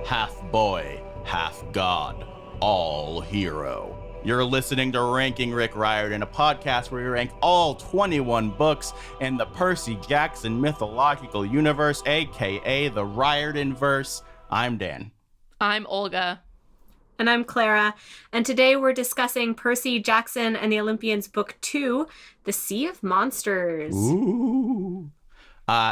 half boy, half god, all hero. You're listening to Ranking Rick Riordan, a podcast where we rank all 21 books in the Percy Jackson mythological universe, aka the Riordanverse. I'm Dan. I'm Olga. And I'm Clara. And today we're discussing Percy Jackson and the Olympians Book 2, The Sea of Monsters. Ooh.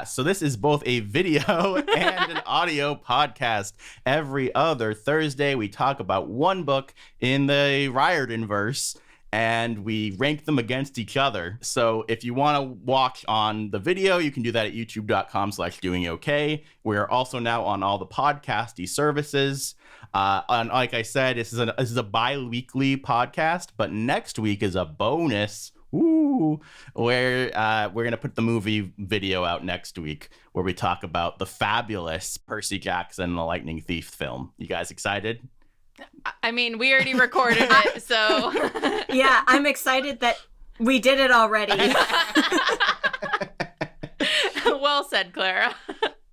So this is both a video and an audio podcast. Every other Thursday, we talk about one book in the Riordanverse, and we rank them against each other. So if you want to watch on the video, you can do that at youtube.com/doingOK. We're also now on all the podcasty services. And like I said, this is a bi-weekly podcast, but next week is a bonus. Where we're going to put the movie video out next week where we talk about the fabulous Percy Jackson and the Lightning Thief film. You guys excited? I mean, we already recorded it, so... Yeah, I'm excited that we did it already. Well said, Clara.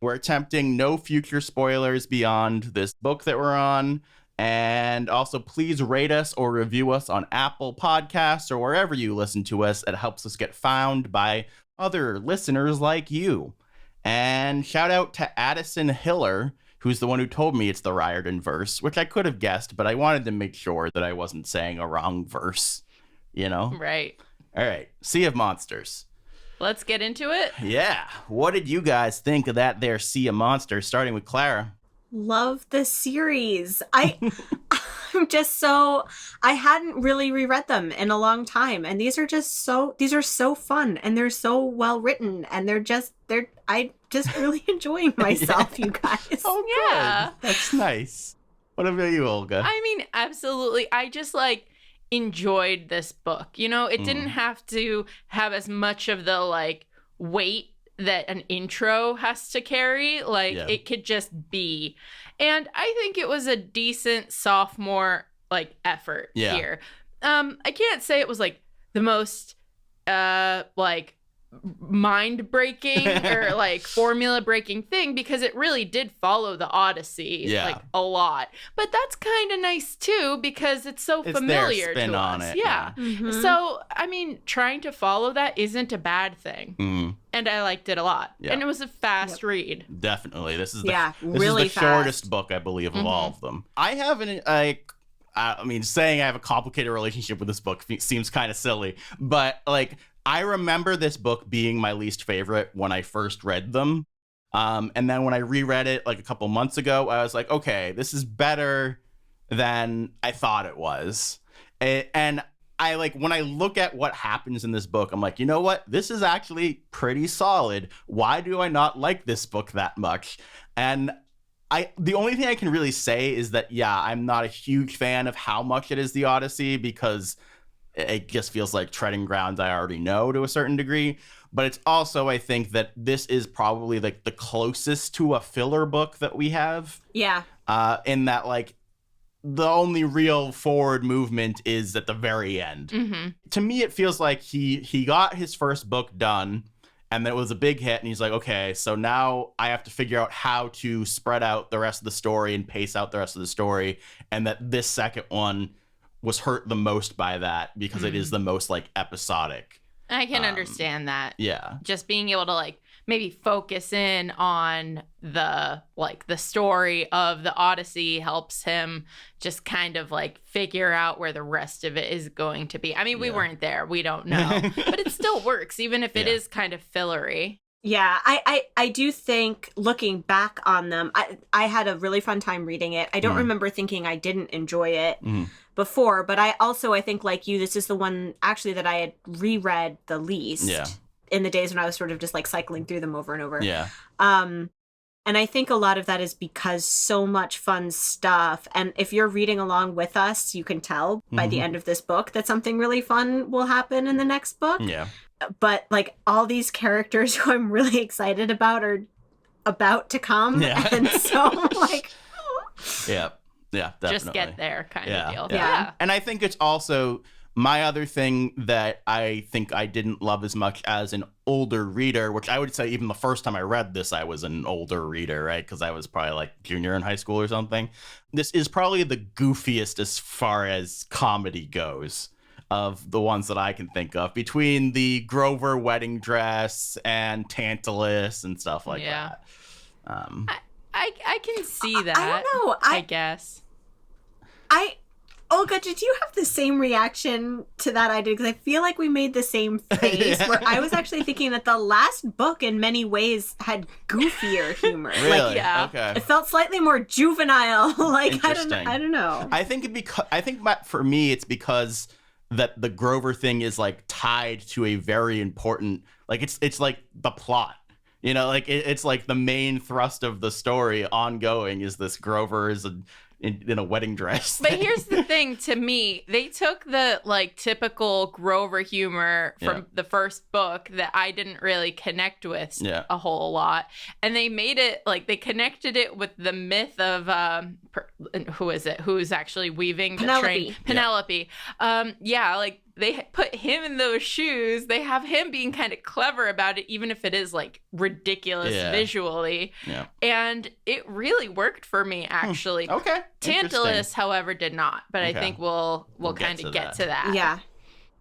We're attempting no future spoilers beyond this book that we're on. And also, please rate us or review us on Apple Podcasts or wherever you listen to us. It helps us get found by other listeners like you. And shout out to Addison Hiller, who's the one who told me it's the Riordanverse, which I could have guessed, but I wanted to make sure that I wasn't saying a wrong verse, you know? Right. All right. Sea of Monsters. Let's get into it. Yeah. What did you guys think of that there Sea of Monsters, starting with Clara? Love the series. I hadn't really reread them in a long time, and these are so fun, and they're so well written, and I just really enjoying myself. Yeah. You guys. Oh, yeah. Good. That's nice. What about you, Olga? I mean, absolutely. I just enjoyed this book. You know, it didn't have to have as much of the weight that an intro has to carry. It could just be. And I think it was a decent sophomore effort here. I can't say it was the most mind-breaking or formula-breaking thing, because it really did follow the Odyssey a lot. But that's kind of nice too, because it's so familiar their spin to on us. it. Yeah. Mm-hmm. So I mean, trying to follow that isn't a bad thing. And I liked it a lot. Yeah. And it was a fast read. Definitely. This is really the shortest book, I believe, of all of them. I haven't saying I have a complicated relationship with this book seems kind of silly, but I remember this book being my least favorite when I first read them. And then when I reread it a couple months ago, I was like, okay, this is better than I thought it was. And I when I look at what happens in this book, I'm like, you know what? This is actually pretty solid. Why do I not like this book that much? And the only thing I can really say is that, I'm not a huge fan of how much it is the Odyssey, because it just feels like treading grounds I already know to a certain degree. But it's also, I think that this is probably the closest to a filler book that we have. Yeah. In that the only real forward movement is at the very end. Mm-hmm. To me, it feels like he got his first book done, and then it was a big hit, and he's like, okay, so now I have to figure out how to spread out the rest of the story and pace out the rest of the story, and that this second one was hurt the most by that because it is the most episodic. I can understand that. Yeah. Just being able to maybe focus in on the story of the Odyssey helps him just kind of figure out where the rest of it is going to be. I mean, we weren't there. We don't know. But it still works, even if it is kind of fillery. Yeah, I do think, looking back on them, I had a really fun time reading it. I don't remember thinking I didn't enjoy it before, but I think, like you, this is the one actually that I had reread the least in the days when I was sort of just cycling through them over and over. Yeah. And I think a lot of that is because so much fun stuff. And if you're reading along with us, you can tell by the end of this book that something really fun will happen in the next book. Yeah. But all these characters who I'm really excited about are about to come. Yeah. And so I'm Yeah, definitely. Just get there kind of deal. Yeah. And I think it's also My other thing that I think I didn't love as much as an older reader, which I would say even the first time I read this, I was an older reader, right? Because I was probably like junior in high school or something. This is probably the goofiest as far as comedy goes of the ones that I can think of, between the Grover wedding dress and Tantalus and stuff like that. I can see that. I don't know. I guess. Olga, did you have the same reaction to that I did? Because I feel like we made the same face. Yeah. Where I was actually thinking that the last book, in many ways, had goofier humor. Really? Like, yeah. Okay. it felt slightly more juvenile. Like I Interesting. don't know. I think for me it's because that the Grover thing is like tied to a very important, like it's like the plot. You know, like it's like the main thrust of the story ongoing is this Grover is in a wedding dress. But here's the thing, to me, they took the like typical Grover humor from the first book that I didn't really connect with a whole lot, and they made it like they connected it with the myth of who is it? Who's actually weaving the train? Penelope. Like they put him in those shoes. They have him being kind of clever about it, even if it is like ridiculous visually. Yeah. And it really worked for me, actually. Okay. Tantalus, however, did not. But I think we'll kind of get to that. Yeah.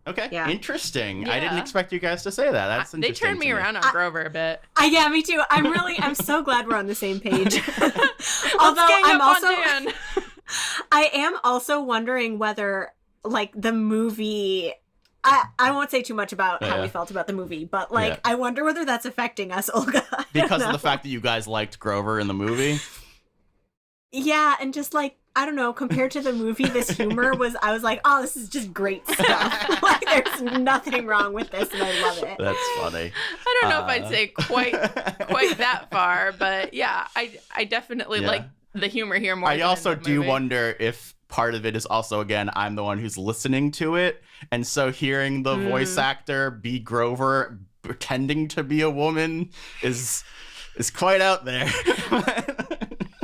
Okay. Yeah. Interesting. Yeah. I didn't expect you guys to say that. That's interesting. They turned me around on Grover a bit. Yeah, me too. I'm so glad we're on the same page. Although I am also wondering whether like the movie, I won't say too much about how we felt about the movie, but like I wonder whether that's affecting us, Olga. Because of the fact that you guys liked Grover in the movie? Yeah, and just like, I don't know, compared to the movie, this humor I was like, oh, this is just great stuff. Like, there's nothing wrong with this, and I love it. That's funny. I don't know if I'd say quite that far, but yeah, I definitely like the humor here more. I also do wonder if part of it is also, again, I'm the one who's listening to it, and so hearing the voice actor be Grover pretending to be a woman is quite out there.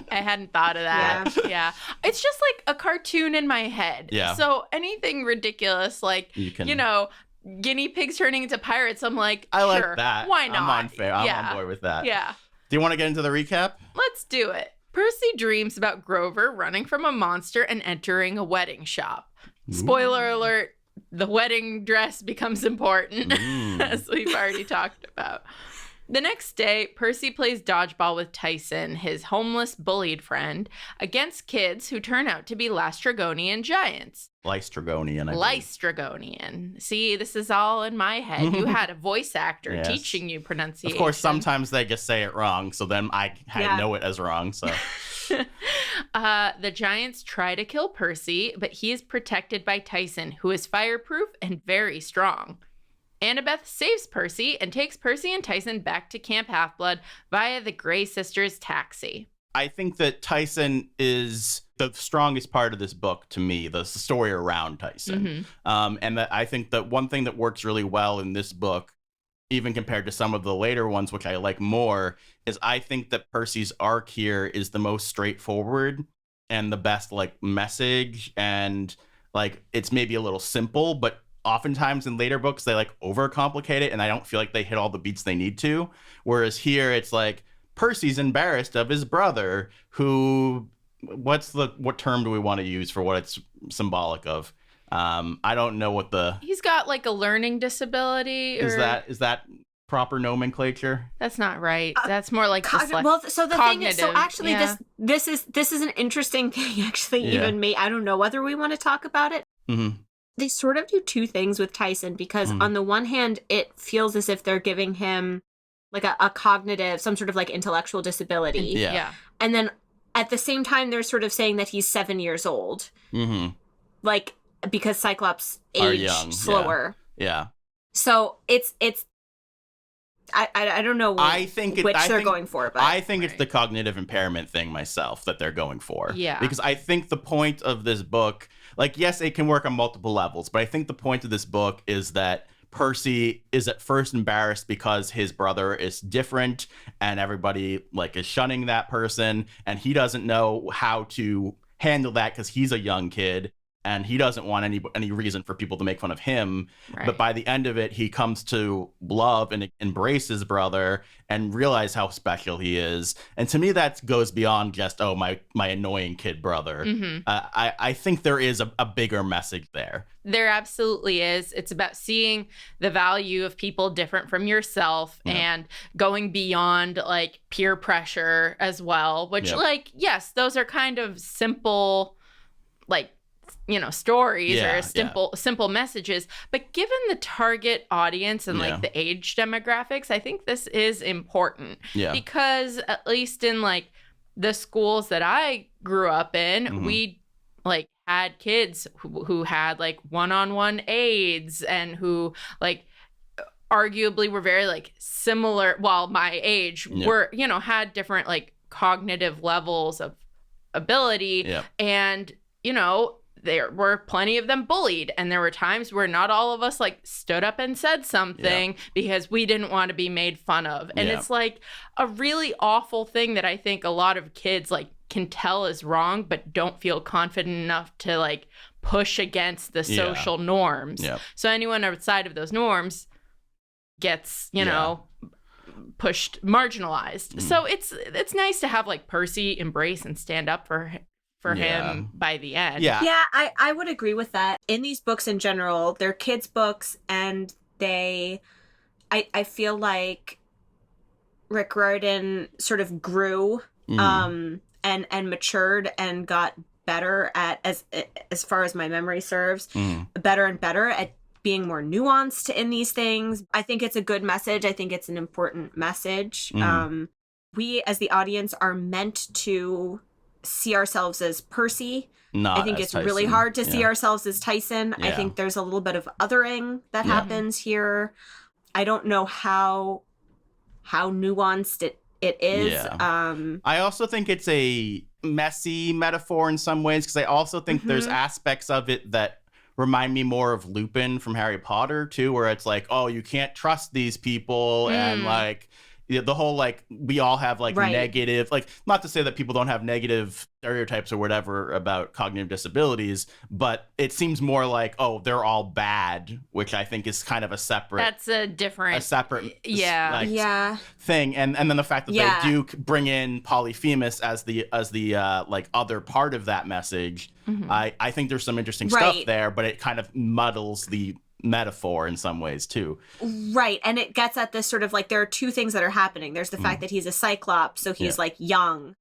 I hadn't thought of that. Yeah. It's just like a cartoon in my head. Yeah. So anything ridiculous, like, you know, guinea pigs turning into pirates, I'm like, I sure, like that. why not? I'm on board with that. Yeah. Do you want to get into the recap? Let's do it. Percy dreams about Grover running from a monster and entering a wedding shop. Spoiler alert, the wedding dress becomes important, as we've already talked about. The next day, Percy plays dodgeball with Tyson, his homeless, bullied friend, against kids who turn out to be Lastrygonian giants. Lystrygonian. See, this is all in my head. You had a voice actor teaching you pronunciation. Of course, sometimes they just say it wrong, so then I know it as wrong, so... The giants try to kill Percy, but he is protected by Tyson, who is fireproof and very strong. Annabeth saves Percy and takes Percy and Tyson back to Camp Half-Blood via the Grey Sisters' taxi. I think that Tyson is the strongest part of this book to me, the story around Tyson. And that I think that one thing that works really well in this book, even compared to some of the later ones, which I like more, is I think that Percy's arc here is the most straightforward and the best like message, and like it's maybe a little simple, but oftentimes in later books they like overcomplicate it and I don't feel like they hit all the beats they need to. Whereas here it's like Percy's embarrassed of his brother who, what term do we want to use for what it's symbolic of? I don't know what he's got like a learning disability. Or... Is that proper nomenclature? That's not right. That's more like well, so the cognitive. Thing is, so actually this is an interesting thing actually. Even me, I don't know whether we want to talk about it. They sort of do two things with Tyson because on the one hand, it feels as if they're giving him like a cognitive, some sort of like intellectual disability. Yeah. And then at the same time, they're sort of saying that he's 7 years old. Like, because Cyclops age slower. Yeah. So it's I don't know they're going for, but I think it's the cognitive impairment thing myself that they're going for. Yeah. Because I think the point of this book, like, yes, it can work on multiple levels, but I think the point of this book is that Percy is at first embarrassed because his brother is different and everybody like is shunning that person, and he doesn't know how to handle that because he's a young kid. and he doesn't want any reason for people to make fun of him. Right. But by the end of it, he comes to love and embrace his brother and realize how special he is. And to me, that goes beyond just, oh, my annoying kid brother. I think there is a bigger message there. There absolutely is. It's about seeing the value of people different from yourself and going beyond like peer pressure as well, which like, yes, those are kind of simple, like, you know, stories or simple messages. But given the target audience and like the age demographics, I think this is important because at least in like the schools that I grew up in, we like had kids who had like one-on-one AIDS and who like arguably were very like similar, while my age were, you know, had different like cognitive levels of ability. And, you know, there were plenty of them bullied. And there were times where not all of us like stood up and said something because we didn't want to be made fun of. And it's like a really awful thing that I think a lot of kids like can tell is wrong, but don't feel confident enough to like push against the social norms. So anyone outside of those norms gets, you know, pushed, marginalized. So it's nice to have like Percy embrace and stand up for him by the end. I would agree with that. In these books in general, they're kids' books, and I feel like Rick Riordan sort of grew and matured and got better at, as far as my memory serves, better and better at being more nuanced in these things. I think it's a good message. I think it's an important message. We as the audience are meant to see ourselves as Percy. I think it's really hard to see ourselves as Tyson. I think there's a little bit of othering that happens here. I don't know how nuanced it is. I also think it's a messy metaphor in some ways, because I also think there's aspects of it that remind me more of Lupin from Harry Potter too, where it's like, oh, you can't trust these people, and like the whole like we all have like negative, like, not to say that people don't have negative stereotypes or whatever about cognitive disabilities, but it seems more like, oh, they're all bad, which I think is kind of a separate thing. And then the fact that they do bring in Polyphemus as the like other part of that message, I think there's some interesting stuff there, but it kind of muddles the metaphor in some ways too. Right. And it gets at this sort of like, there are two things that are happening. There's the fact that he's a Cyclops, so he's like young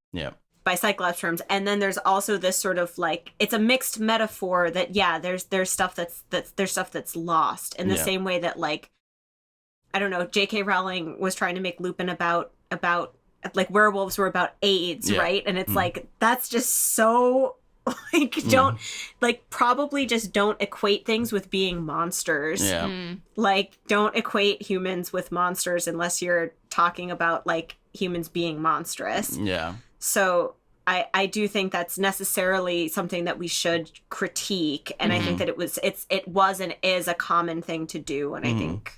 by Cyclops terms. And then there's also this sort of like, it's a mixed metaphor that there's stuff that's lost in the same way that, like, I don't know, J.K. Rowling was trying to make Lupin about like werewolves were about AIDS, right? And it's like, that's just so like, don't like, probably just don't equate things with being monsters. Like, don't equate humans with monsters unless you're talking about like humans being monstrous. So I do think that's necessarily something that we should critique, and I think that it was and is a common thing to do, and I think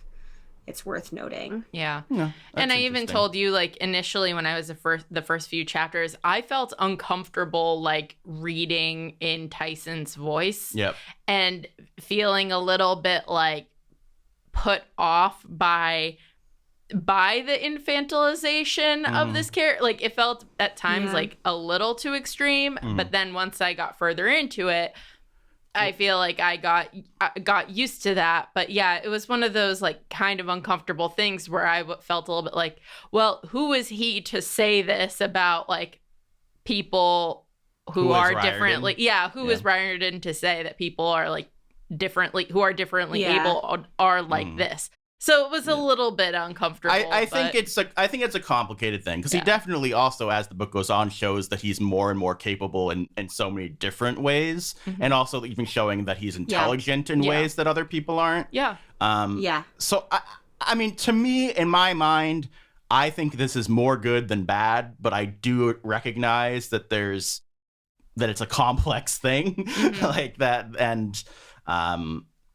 it's worth noting. And I even told you, like, initially when I was the first few chapters, I felt uncomfortable like reading in Tyson's voice and feeling a little bit like put off by the infantilization of this character. Like, it felt at times like a little too extreme, but then once I got further into it, I feel like I got used to that. But yeah, it was one of those like kind of uncomfortable things where I felt a little bit like, well, who is he to say this about like people who are differently? Who is Riordan to say that people are like differently able are like this? So it was a little bit uncomfortable. I think it's a complicated thing, because he definitely also, as the book goes on, shows that he's more and more capable in so many different ways, and also even showing that he's intelligent in ways that other people aren't. So I mean, to me, in my mind, I think this is more good than bad, but I do recognize that it's a complex thing like that, and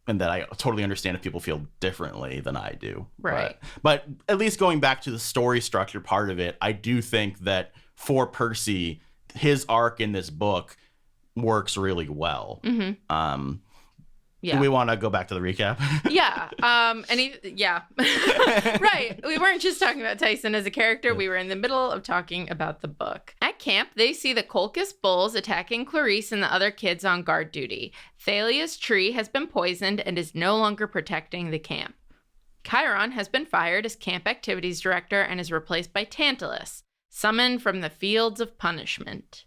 that I totally understand if people feel differently than I do. Right. But at least going back to the story structure part of it, I do think that for Percy, his arc in this book works really well. Mm-hmm. Do we want to go back to the recap? Yeah. Right. We weren't just talking about Tyson as a character. We were in the middle of talking about the book. At camp, they see the Colchis bulls attacking Clarice and the other kids on guard duty. Thalia's tree has been poisoned and is no longer protecting the camp. Chiron has been fired as camp activities director and is replaced by Tantalus, summoned from the fields of punishment.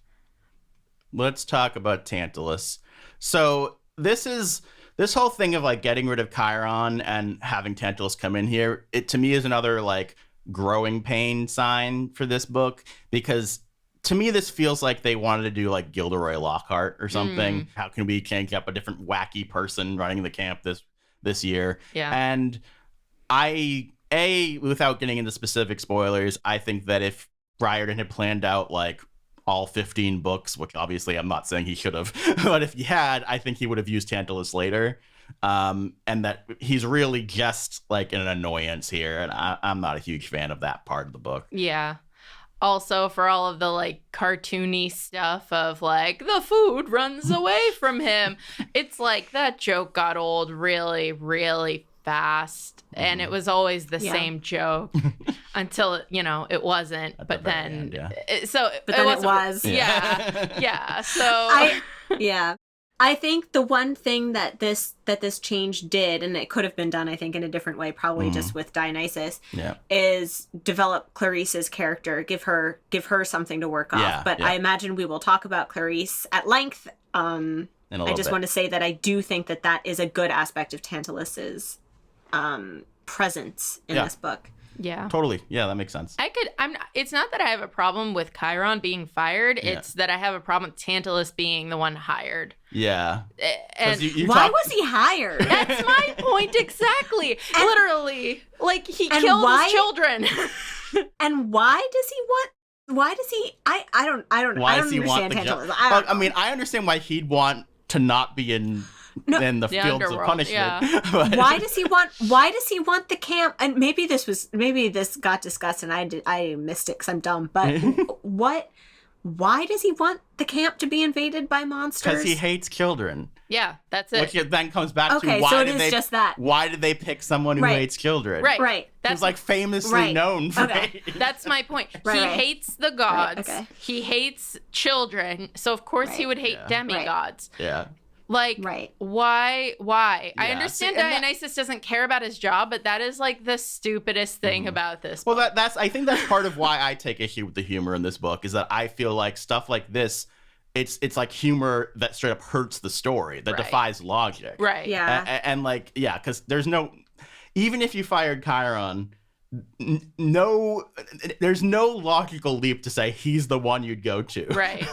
Let's talk about Tantalus. So this whole thing of like getting rid of Chiron and having Tantalus come in here, it to me is another like growing pain sign for this book, because to me this feels like they wanted to do like Gilderoy Lockhart or something. How can we change up a different wacky person running the camp this year? Yeah. And without getting into specific spoilers, I think that if Riordan had planned out like all 15 books, which obviously I'm not saying he should have, but if he had, I think he would have used Tantalus later. And that he's really just like an annoyance here. And I'm not a huge fan of that part of the book. Yeah. Also, for all of the like cartoony stuff of like the food runs away from him, it's like that joke got old really, really fast. And it was always the same joke until, it wasn't. But then, it was. Yeah. So I think the one thing that this change did, and it could have been done, I think, in a different way, probably just with Dionysus, is develop Clarice's character, give her something to work off. But I imagine we will talk about Clarice at length. I just want to say that I do think that is a good aspect of Tantalus's presence in this book. Yeah. Totally. Yeah, that makes sense. It's not that I have a problem with Chiron being fired. It's that I have a problem with Tantalus being the one hired. Yeah. And why was he hired? That's my point exactly. Literally. Like, he killed his children. And why does he I don't understand Tantalus. I understand why he'd want to not be in the fields of punishment. Yeah. Why does he want the camp? And maybe this got discussed and I missed it because I'm dumb. But why does he want the camp to be invaded by monsters? Because he hates children. Yeah, that's it. Which then comes back to just that. Why did they pick someone who hates children? Right. That's like famously known for That's my point. He hates the gods. He hates children. So of course he would hate demigods. Yeah. Like, why? Yeah. I understand Dionysus doesn't care about his job, but that is like the stupidest thing about this book. Well, I think that's part of why I take issue with the humor in this book, is that I feel like stuff like this, it's like humor that straight up hurts the story, that defies logic. Right. Yeah. And like, because there's even if you fired Chiron, there's no logical leap to say he's the one you'd go to. Right.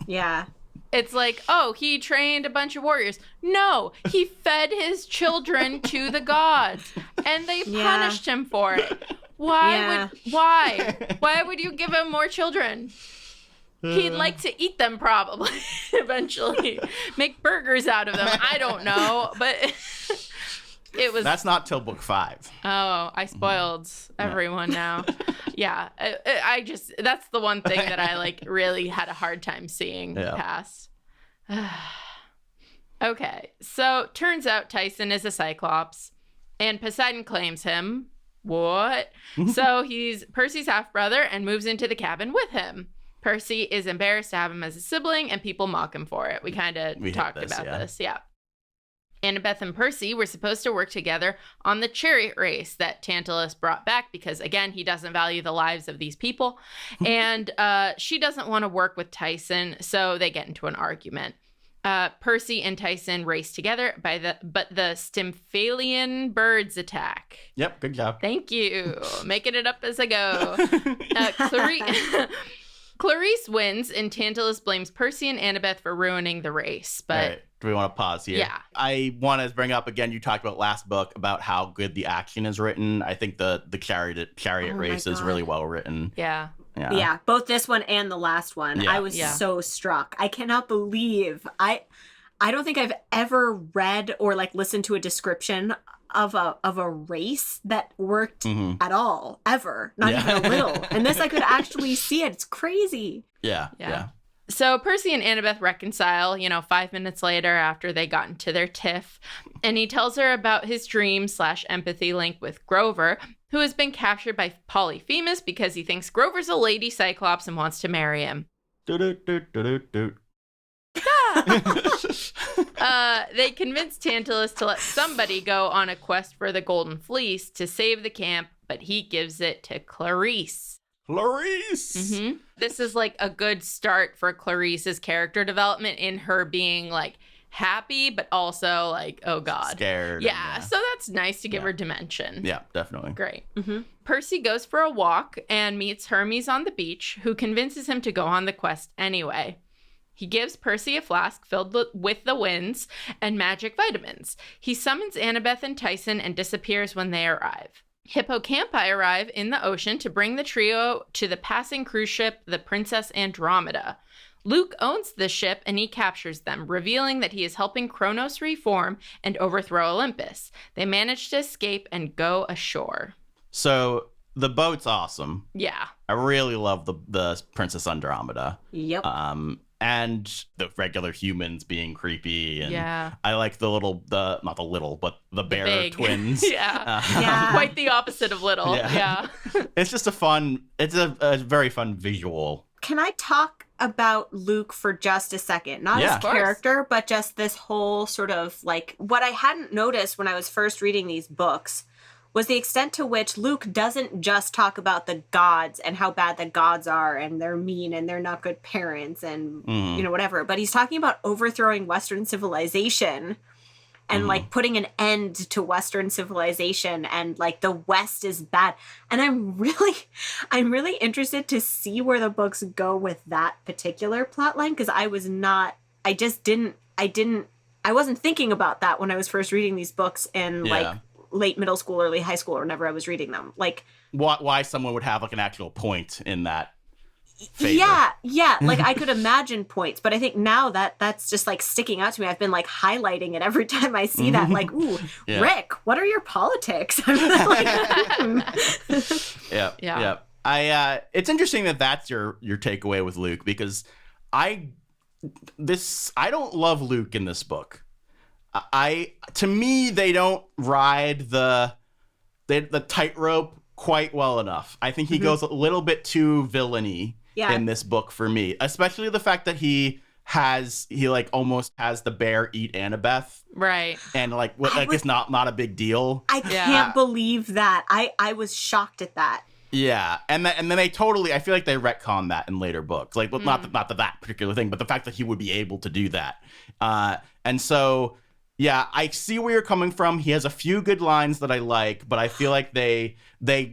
Yeah. It's like, oh, he trained a bunch of warriors. No, he fed his children to the gods, and they punished him for it. Why would you give him more children? He'd like to eat them probably eventually. Make burgers out of them. I don't know, but That's not till book 5. Oh, I spoiled everyone now. Yeah, that's the one thing that I like really had a hard time seeing past. Okay, so turns out Tyson is a Cyclops, and Poseidon claims him. What? So he's Percy's half-brother and moves into the cabin with him. Percy is embarrassed to have him as a sibling, and people mock him for it. We kind of talked about this. Yeah. Annabeth and Percy were supposed to work together on the chariot race that Tantalus brought back because, again, he doesn't value the lives of these people. And she doesn't want to work with Tyson, so they get into an argument. Percy and Tyson race together, but the Stymphalian birds attack. Yep, good job. Thank you. Making it up as I go. Clarice wins, and Tantalus blames Percy and Annabeth for ruining the race. But right. Do we want to pause here? Yeah. I want to bring up again, you talked about last book about how good the action is written. I think the chariot race is really well written. Yeah. Yeah, both this one and the last one. Yeah. I was so struck. I cannot believe I don't think I've ever read or like listened to a description of a race that worked at all, ever. Not even a little. And this I could actually see it. It's crazy. Yeah. So Percy and Annabeth reconcile, 5 minutes later after they got into their tiff. And he tells her about his dream/empathy link with Grover, who has been captured by Polyphemus because he thinks Grover's a lady Cyclops and wants to marry him. They convince Tantalus to let somebody go on a quest for the Golden Fleece to save the camp, but he gives it to Clarice. Clarice! Mm-hmm. This is like a good start for Clarice's character development in her being like happy, but also like, oh God. Scared. Yeah, so that's nice to give her dimension. Yeah, definitely. Great. Mm-hmm. Percy goes for a walk and meets Hermes on the beach, who convinces him to go on the quest anyway. He gives Percy a flask filled with the winds and magic vitamins. He summons Annabeth and Tyson and disappears when they arrive. Hippocampi arrive in the ocean to bring the trio to the passing cruise ship, the Princess Andromeda. Luke owns the ship and he captures them, revealing that he is helping Kronos reform and overthrow Olympus. They manage to escape and go ashore. So the boat's awesome. Yeah. I really love the Princess Andromeda. Yep. And the regular humans being creepy. And yeah. I like not the little, but the bear big twins. Yeah. Quite the opposite of little. Yeah. It's just a very fun visual. Can I talk about Luke for just a second? Not his character, but just this whole sort of like what I hadn't noticed when I was first reading these books was the extent to which Luke doesn't just talk about the gods and how bad the gods are and they're mean and they're not good parents and, whatever. But he's talking about overthrowing Western civilization and like putting an end to Western civilization and like the West is bad. And I'm really interested to see where the books go with that particular plotline because I wasn't thinking about that when I was first reading these books in like late middle school, early high school, or whenever I was reading them. Like why someone would have like an actual point in that favor. Yeah. Like I could imagine points, but I think now that's just like sticking out to me. I've been like highlighting it every time I see that. Like, ooh, Rick, what are your politics? I'm like, Yeah. It's interesting that that's your takeaway with Luke because I don't love Luke in this book. To me, they don't ride the tightrope quite well enough. I think he goes a little bit too villainy in this book for me, especially the fact that he almost has the bear eat Annabeth. Right. And it's not a big deal. I can't believe that. I was shocked at that. Yeah, and then they totally, I feel like they retcon that in later books. Like, not that particular thing, but the fact that he would be able to do that. And so, yeah, I see where you're coming from. He has a few good lines that I like, but I feel like they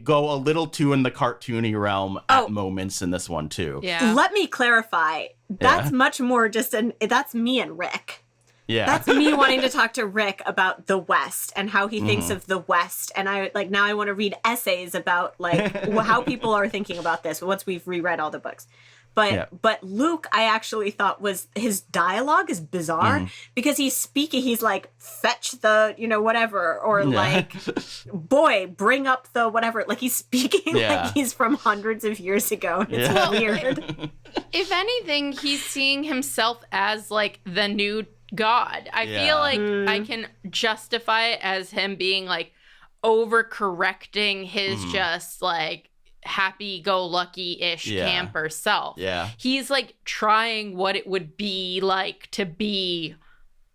go a little too in the cartoony realm at moments in this one, too. Yeah. Let me clarify. That's much more that's me and Rick. Yeah. That's me wanting to talk to Rick about the West and how he thinks of the West. And now I want to read essays about how people are thinking about this once we've reread all the books. But Luke, I actually thought his dialogue is bizarre because he's like, fetch the, whatever, or like, boy, bring up the whatever. Like he's speaking like he's from hundreds of years ago. It's weird. If anything, he's seeing himself as like the new God. I feel like I can justify it as him being like overcorrecting his just like happy-go-lucky-ish camper self. Yeah. He's like trying what it would be like to be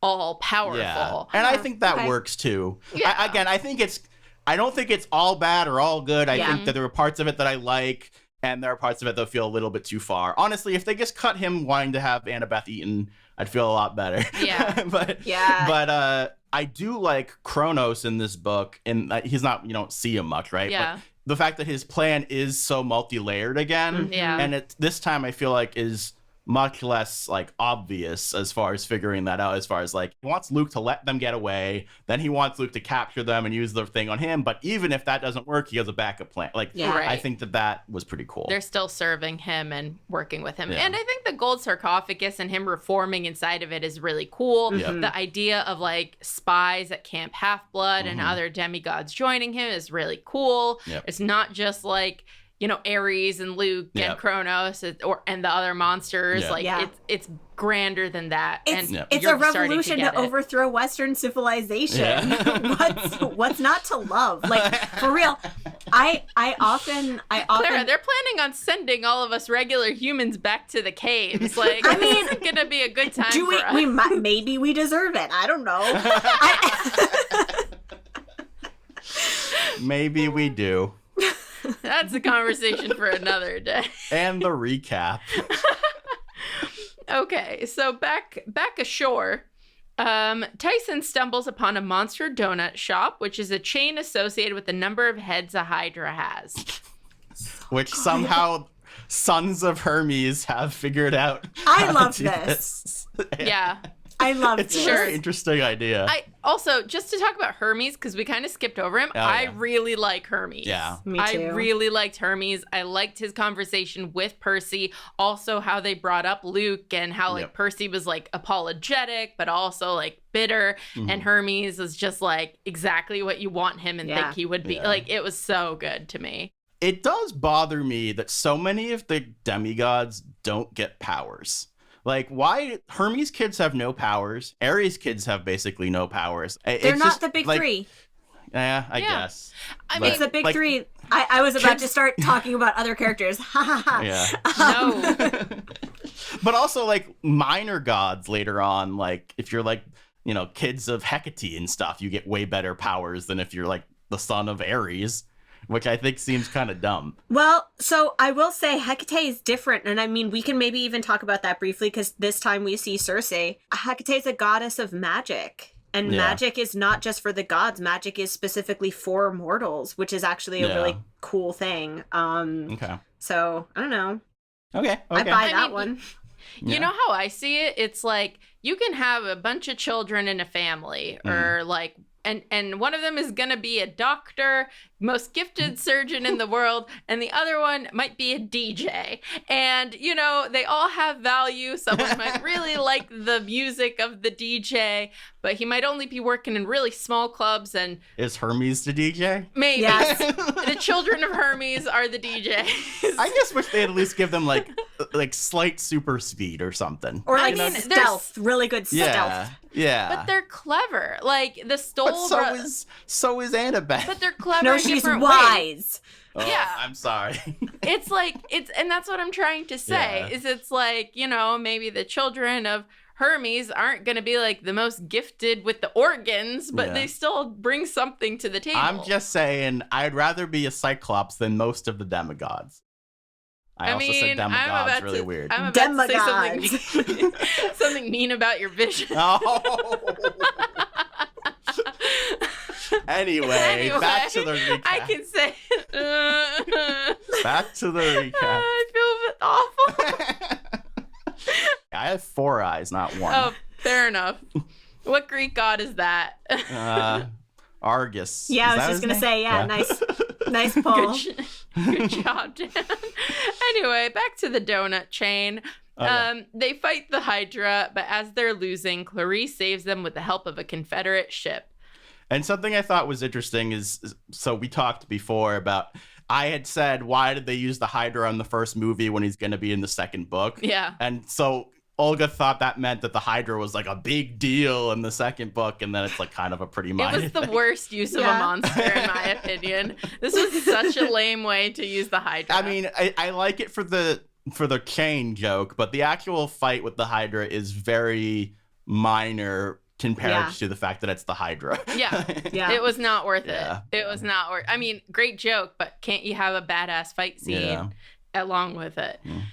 all powerful. Yeah. And I think that works too. Yeah. I don't think it's all bad or all good. I think that there are parts of it that I like, and there are parts of it that feel a little bit too far. Honestly, if they just cut him wanting to have Annabeth eaten, I'd feel a lot better. Yeah. But I do like Kronos in this book, and he's not, you don't see him much, right? Yeah. But the fact that his plan is so multi-layered again, and this time I feel like is much less like obvious as far as figuring that out, as far as like he wants Luke to let them get away, then he wants Luke to capture them and use the thing on him, but even if that doesn't work, he has a backup plan. I think that was pretty cool. They're still serving him and working with him. And I think the gold sarcophagus and him reforming inside of it is really cool. The idea of like spies at Camp Half-Blood and other demigods joining him is really cool. It's not just like Ares and Luke and Kronos and the other monsters. It's grander than that. It's a revolution to overthrow Western civilization. Yeah. What's not to love? Like, for real. I often Clara, they're planning on sending all of us regular humans back to the caves. Like, this is gonna be a good time for us. Maybe we deserve it. I don't know. Maybe we do. That's a conversation for another day. And the recap. Okay, so back ashore, Tyson stumbles upon a monster donut shop, which is a chain associated with the number of heads a Hydra has. Which somehow Sons of Hermes have figured out. I love this. Yeah. I love it. It's a very interesting idea. I also, just to talk about Hermes, because we kind of skipped over him, I really like Hermes. Yeah. Me too. I really liked Hermes. I liked his conversation with Percy. Also, how they brought up Luke and how, Percy was, apologetic, but also, bitter. Mm-hmm. And Hermes was just, exactly what you want him and think he would be. Yeah. It was so good to me. It does bother me that so many of the demigods don't get powers. Why Hermes kids have no powers? Ares kids have basically no powers. They're not the big three. Yeah, I guess. I mean, it's the big three. I was about to start talking about other characters. Yeah. No. But also, minor gods later on, if you're, kids of Hecate and stuff, you get way better powers than if you're, the son of Ares. Which I think seems kind of dumb. Well, so I will say Hecate is different. And I mean, we can maybe even talk about that briefly because this time we see Circe. Hecate is a goddess of magic. And magic is not just for the gods. Magic is specifically for mortals, which is actually a really cool thing. Okay. So, I don't know. Okay. I buy that one. You know how I see it? It's you can have a bunch of children in a family or and one of them is going to be a doctor, most gifted surgeon in the world, and the other one might be a DJ. And, they all have value. Someone might really like the music of the DJ, but he might only be working in really small clubs. And is Hermes the DJ? Maybe. Yes. The children of Hermes are the DJs. I just wish they'd at least give them slight super speed or something. Or stealth, really good stealth. Yeah. But they're clever. The Stoll so is Annabeth. But they're clever. No, she's wise. Oh, yeah. I'm sorry. It's and that's what I'm trying to say, is it's maybe the children of Hermes aren't going to be the most gifted with the organs, but they still bring something to the table. I'm just saying, I'd rather be a Cyclops than most of the demigods. I also said demigods really weird. I'm about to say something mean about your vision. Oh. Anyway, back to the recap. I can say back to the recap. I feel a bit awful. I have 4 eyes, not 1. Oh, fair enough. What Greek god is that? Argus. Yeah, I was just going to say, nice pull. Good job, Dan. Anyway, back to the donut chain. They fight the Hydra, but as they're losing, Clarice saves them with the help of a Confederate ship. And something I thought was interesting is so we talked before about, I had said, why did they use the Hydra in the first movie when he's going to be in the second book? Yeah. And so Olga thought that meant that the Hydra was a big deal in the second book, and then it's kind of a pretty minor It was the worst use of a monster, in my opinion. This was such a lame way to use the Hydra. I mean, I like it for the chain joke, but the actual fight with the Hydra is very minor compared to the fact that it's the Hydra. Yeah. It was not worth it. It was not worth. I mean, great joke, but can't you have a badass fight scene along with it? Mm.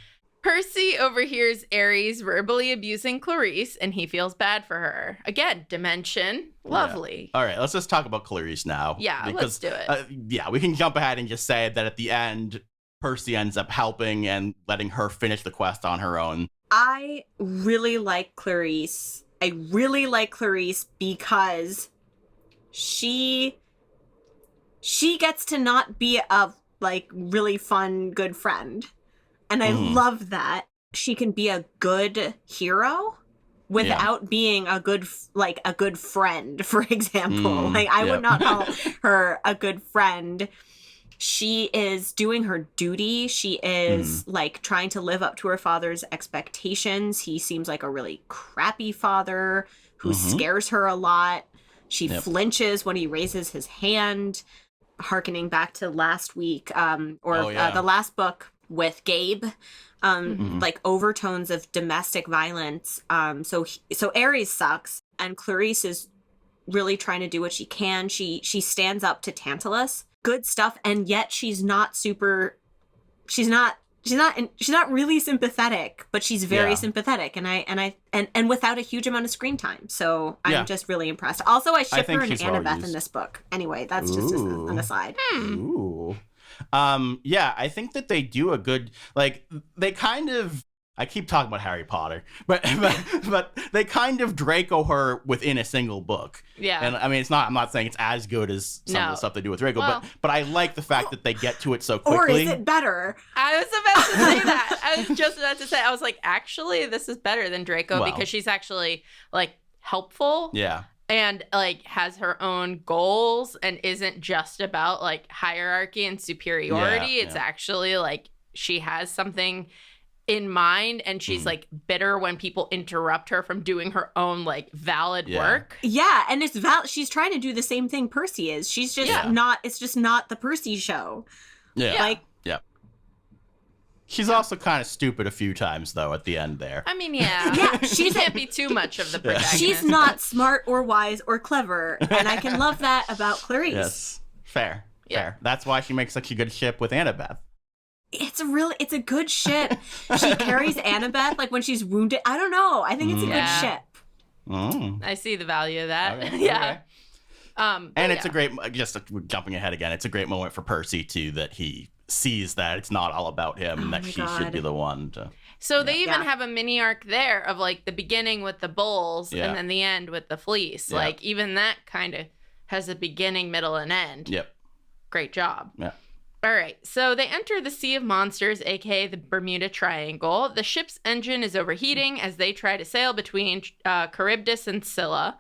Percy overhears Ares verbally abusing Clarice, and he feels bad for her. Again, dimension. Lovely. Yeah. All right, let's just talk about Clarice now. Yeah, let's do it. We can jump ahead and just say that at the end, Percy ends up helping and letting her finish the quest on her own. I really like Clarice. I really like Clarice because she gets to not be a really fun, good friend. And I love that. She can be a good hero without being a good friend, for example. I would not call her a good friend. She is doing her duty. She is like trying to live up to her father's expectations. He seems like a really crappy father who scares her a lot. She flinches when he raises his hand, hearkening back to last week, the last book with Gabe, like overtones of domestic violence. So Ares sucks, and Clarice is really trying to do what she can. She stands up to Tantalus. Good stuff, and yet she's not really sympathetic, but she's very sympathetic, and without a huge amount of screen time. So I'm just really impressed. Also, I ship her and Annabeth in this book. Anyway, that's just an aside. Ooh. I think that they do a good, like, they kind of, I keep talking about Harry Potter, but they kind of Draco her within a single book. Yeah. And I mean, I'm not saying it's as good as some of the stuff they do with Draco, but I like the fact that they get to it so quickly. Or is it better? I was about to say that. I was just about to say, I was like, actually, this is better than Draco because she's actually, like, helpful. Yeah. And, like, has her own goals and isn't just about, like, hierarchy and superiority. It's actually, like, she has something in mind, and she's like bitter when people interrupt her from doing her own like valid work. Yeah, and it's she's trying to do the same thing Percy is. She's just not, it's just not the Percy show. She's also kind of stupid a few times though at the end there. I mean, she can't be too much of the protagonist. She's not smart or wise or clever, and I can love that about Clarice. Yes. Fair. That's why she makes such a good ship with Annabeth. It's a good ship. She carries Annabeth like when she's wounded. I don't know. I think it's a good ship. I see the value of that. Okay. Yeah. And it's a great, just jumping ahead again, it's a great moment for Percy too, that he sees that it's not all about him and that she should be the one to. So they even have a mini arc there of like the beginning with the bulls and then the end with the fleece. Yeah. Like even that kind of has a beginning, middle, and end. Yep. Great job. Yeah. All right, so they enter the Sea of Monsters, aka the Bermuda Triangle. The ship's engine is overheating as they try to sail between Charybdis and Scylla.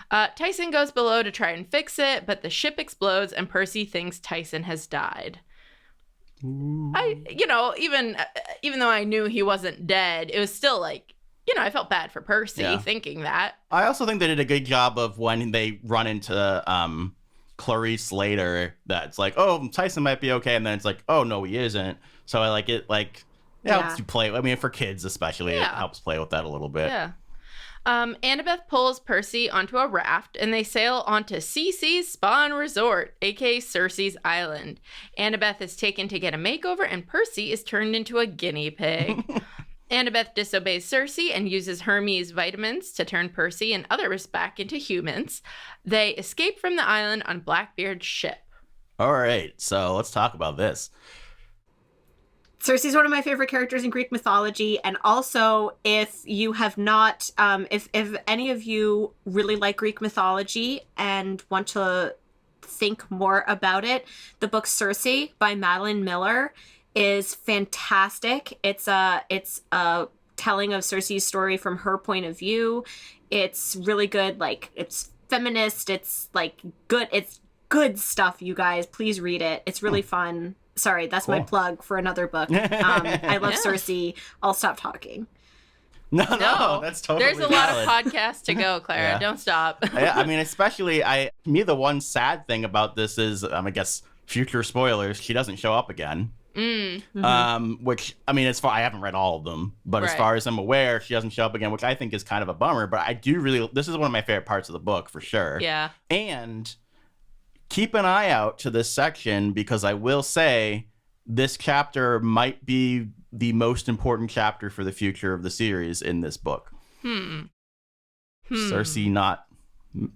Tyson goes below to try and fix it, but the ship explodes and Percy thinks Tyson has died. Even though I knew he wasn't dead, it was still like, I felt bad for Percy thinking that. I also think they did a good job of when they run into Clarice later, that's like, oh, Tyson might be okay, and then it's like, oh no, he isn't. So I like it, like it helps you play. I mean, for kids especially, it helps play with that a little bit. Yeah. Annabeth pulls Percy onto a raft, and they sail onto Cece's Spawn Resort, aka Circe's Island. Annabeth is taken to get a makeover, and Percy is turned into a guinea pig. Annabeth disobeys Circe and uses Hermes' vitamins to turn Percy and others back into humans. They escape from the island on Blackbeard's ship. All right, so let's talk about this. Circe's one of my favorite characters in Greek mythology, and also if you have not, if any of you really like Greek mythology and want to think more about it, the book Circe by Madeline Miller is fantastic. It's a telling of Circe's story from her point of view. It's really good. Like, it's feminist. It's like good. It's good stuff, you guys. Please read it. It's really fun. Sorry, that's my plug for another book. I love Circe. I'll stop talking. No, that's totally There's a valid. lot of podcasts to go, Clara. Don't stop. I mean, especially, the one sad thing about this is, I guess, future spoilers, she doesn't show up again. Which, I mean, I haven't read all of them, but as far as I'm aware, she doesn't show up again, which I think is kind of a bummer, but this is one of my favorite parts of the book, for sure. Yeah. And keep an eye out to this section, because I will say this chapter might be the most important chapter for the future of the series in this book. Circe not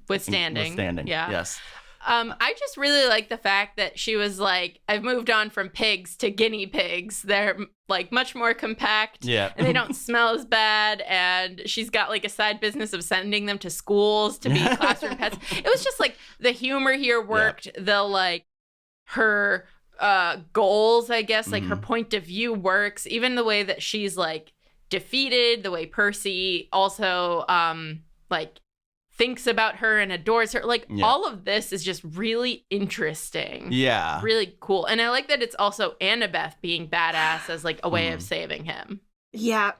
withstanding. Yeah. Yes. I just really like the fact that she was like, I've moved on from pigs to guinea pigs. They're like much more compact and they don't smell as bad. And she's got like a side business of sending them to schools to be classroom pets. It was just like the humor here worked. The like her goals, I guess, like her point of view works. Even the way that she's like defeated, the way Percy also like thinks about her and adores her. Like, all of this is just really interesting. Yeah. Really cool. And I like that it's also Annabeth being badass as, like, a way of saving him. Yeah.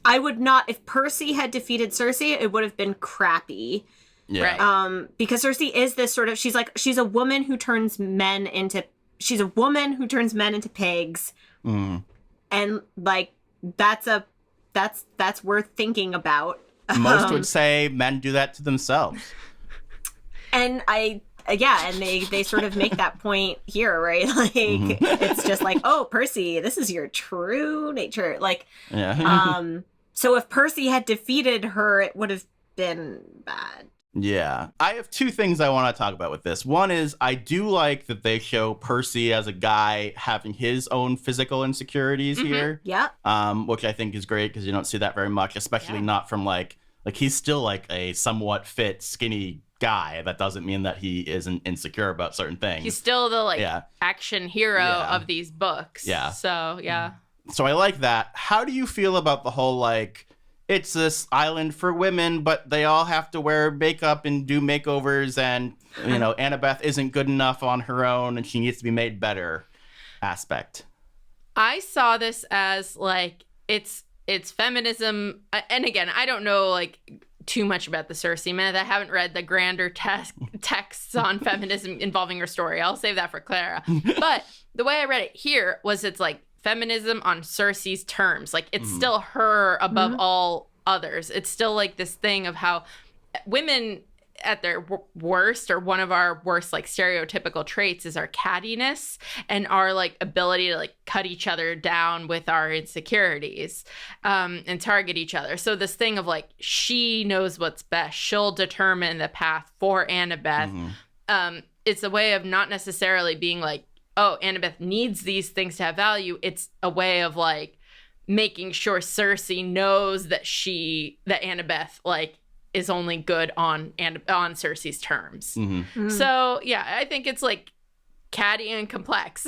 I would not, if Percy had defeated Cersei, it would have been crappy. Yeah. Right. Because Cersei is this sort of, she's a woman who turns men into pigs. And, like, that's worth thinking about. Most would say men do that to themselves. And and they sort of make that point here, right? Like, it's just like, oh, Percy, this is your true nature. Like, so if Percy had defeated her, it would have been bad. Yeah. I have two things I want to talk about with this. One is I do like that they show Percy as a guy having his own physical insecurities here. Yeah. Which I think is great because you don't see that very much, especially not from like he's still like a somewhat fit, skinny guy. That doesn't mean that he isn't insecure about certain things. He's still the action hero of these books. Yeah. So, yeah. So I like that. How do you feel about the whole like, it's this island for women, but they all have to wear makeup and do makeovers, and Annabeth isn't good enough on her own and she needs to be made better aspect? I saw this as like it's feminism, and again, I don't know like too much about the Cersei myth. I haven't read the grander texts on feminism involving her story. I'll save that for Clara. But the way I read it here was it's like feminism on Cersei's terms. Like, it's still her above all others. It's still like this thing of how women at their worst, or one of our worst like stereotypical traits, is our cattiness and our like ability to like cut each other down with our insecurities and target each other. So this thing of like, she knows what's best, she'll determine the path for Annabeth. It's a way of not necessarily being like, oh, Annabeth needs these things to have value. It's a way of like making sure Cersei knows that Annabeth like is only good on Cersei's terms. So yeah, I think it's like catty and complex.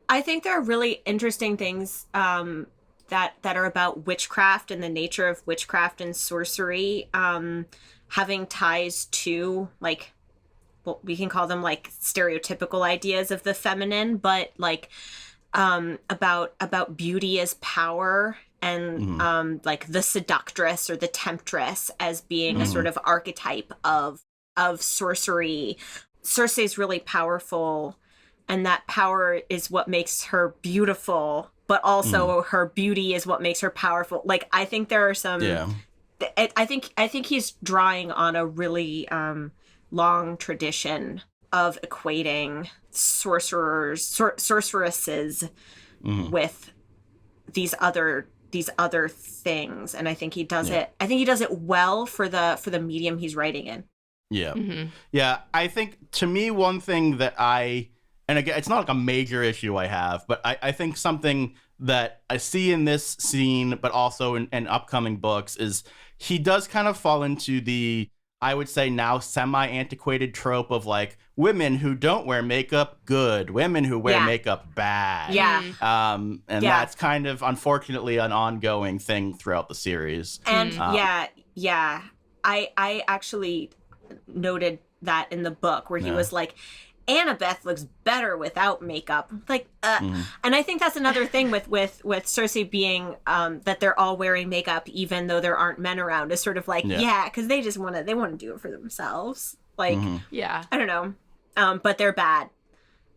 I think there are really interesting things that are about witchcraft and the nature of witchcraft and sorcery, having ties to like, well, we can call them like stereotypical ideas of the feminine, but like about beauty as power, and like the seductress or the temptress as being a sort of archetype of sorcery. Cersei's really powerful, and that power is what makes her beautiful, but also her beauty is what makes her powerful. Like, I think there are some I think he's drawing on a really long tradition of equating sorceresses with these other things, and I think he does it. I think he does it well for the medium he's writing in. Yeah. I think, to me, one thing that and again, it's not like a major issue I have, but I think something that I see in this scene, but also in upcoming books, is he does kind of fall into the, I would say now, semi-antiquated trope of like, women who don't wear makeup, good. Women who wear makeup, bad. And that's kind of, unfortunately, an ongoing thing throughout the series. And I actually noted that in the book where he was like, Annabeth looks better without makeup. Like, and I think that's another thing with Cersei being that they're all wearing makeup even though there aren't men around, is sort of like, because they just want to do it for themselves. Like, I don't know, but they're bad.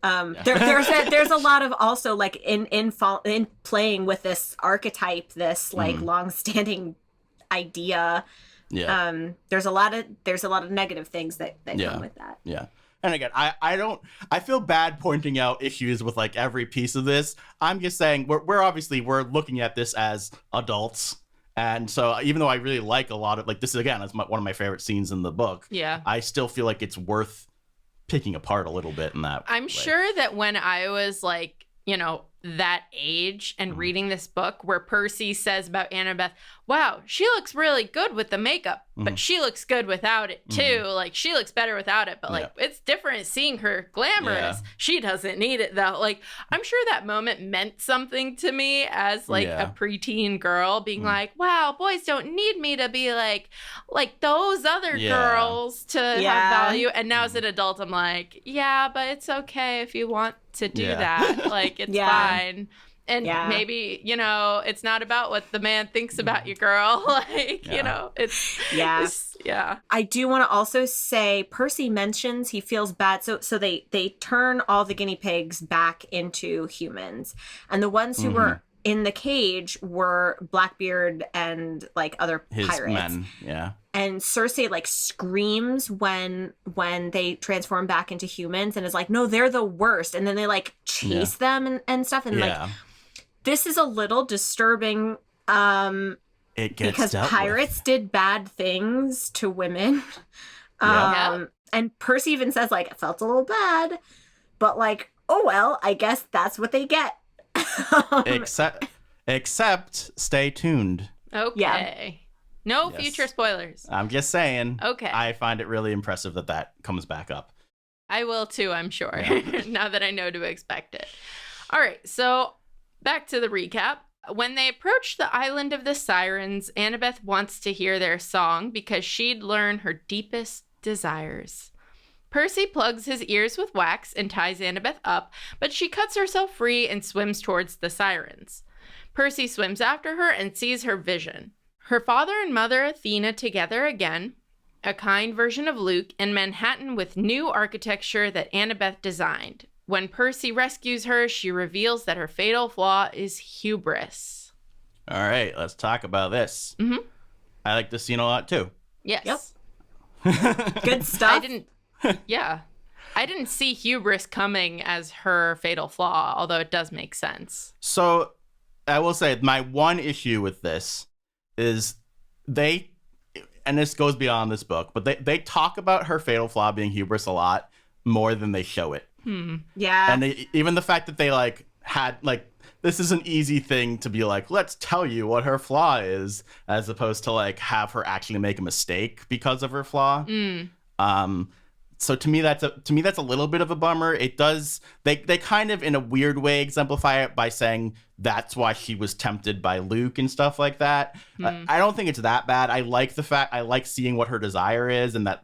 There's a lot of also like in playing with this archetype, this like long-standing idea. There's a lot of negative things that come with that. And again, I feel bad pointing out issues with like every piece of this. I'm just saying we're looking at this as adults. And so even though I really like a lot of like, this is again, is one of my favorite scenes in the book. I still feel like it's worth picking apart a little bit in that I'm way. sure that when I was like, that age and reading this book where Percy says about Annabeth, wow, she looks really good with the makeup, but she looks good without it too. Like, she looks better without it, but like, it's different seeing her glamorous. She doesn't need it though. Like, I'm sure that moment meant something to me as like a preteen girl being like, wow, boys don't need me to be like those other girls to have value. And now as an adult, I'm like, yeah, but it's okay if you want to do that. Like, it's fine. And maybe, you know, it's not about what the man thinks about you, girl. Like, you know, it's I do want to also say Percy mentions he feels bad. So they turn all the guinea pigs back into humans. And the ones who were in the cage were Blackbeard and like other his pirates. Men, And Cersei like screams when they transform back into humans and is like, no, they're the worst. And then they like chase them and stuff. And like, this is a little disturbing it gets because pirates did bad things to women. And Percy even says like, it felt a little bad, but like, oh, well, I guess that's what they get. Except stay tuned. Okay. No future spoilers. I'm just saying. Okay. I find it really impressive that comes back up. I will too, I'm sure, now that I know to expect it. All right, so back to the recap. When they approach the island of the sirens, Annabeth wants to hear their song because she'd learn her deepest desires. Percy plugs his ears with wax and ties Annabeth up, but she cuts herself free and swims towards the sirens. Percy swims after her and sees her vision. Her father and mother Athena together again, a kind version of Luke, and Manhattan with new architecture that Annabeth designed. When Percy rescues her, she reveals that her fatal flaw is hubris. All right, let's talk about this. I like this scene a lot too. Yes. Yep. Good stuff. I didn't see hubris coming as her fatal flaw, although it does make sense. So I will say my one issue with this is and this goes beyond this book, but they talk about her fatal flaw being hubris a lot more than they show it. Yeah. And even the fact that they like had like, this is an easy thing to be like, let's tell you what her flaw is, as opposed to like have her actually make a mistake because of her flaw. So to me that's a little bit of a bummer. It does they kind of in a weird way exemplify it by saying that's why she was tempted by Luke and stuff like that. I don't think it's that bad. I like seeing what her desire is, and that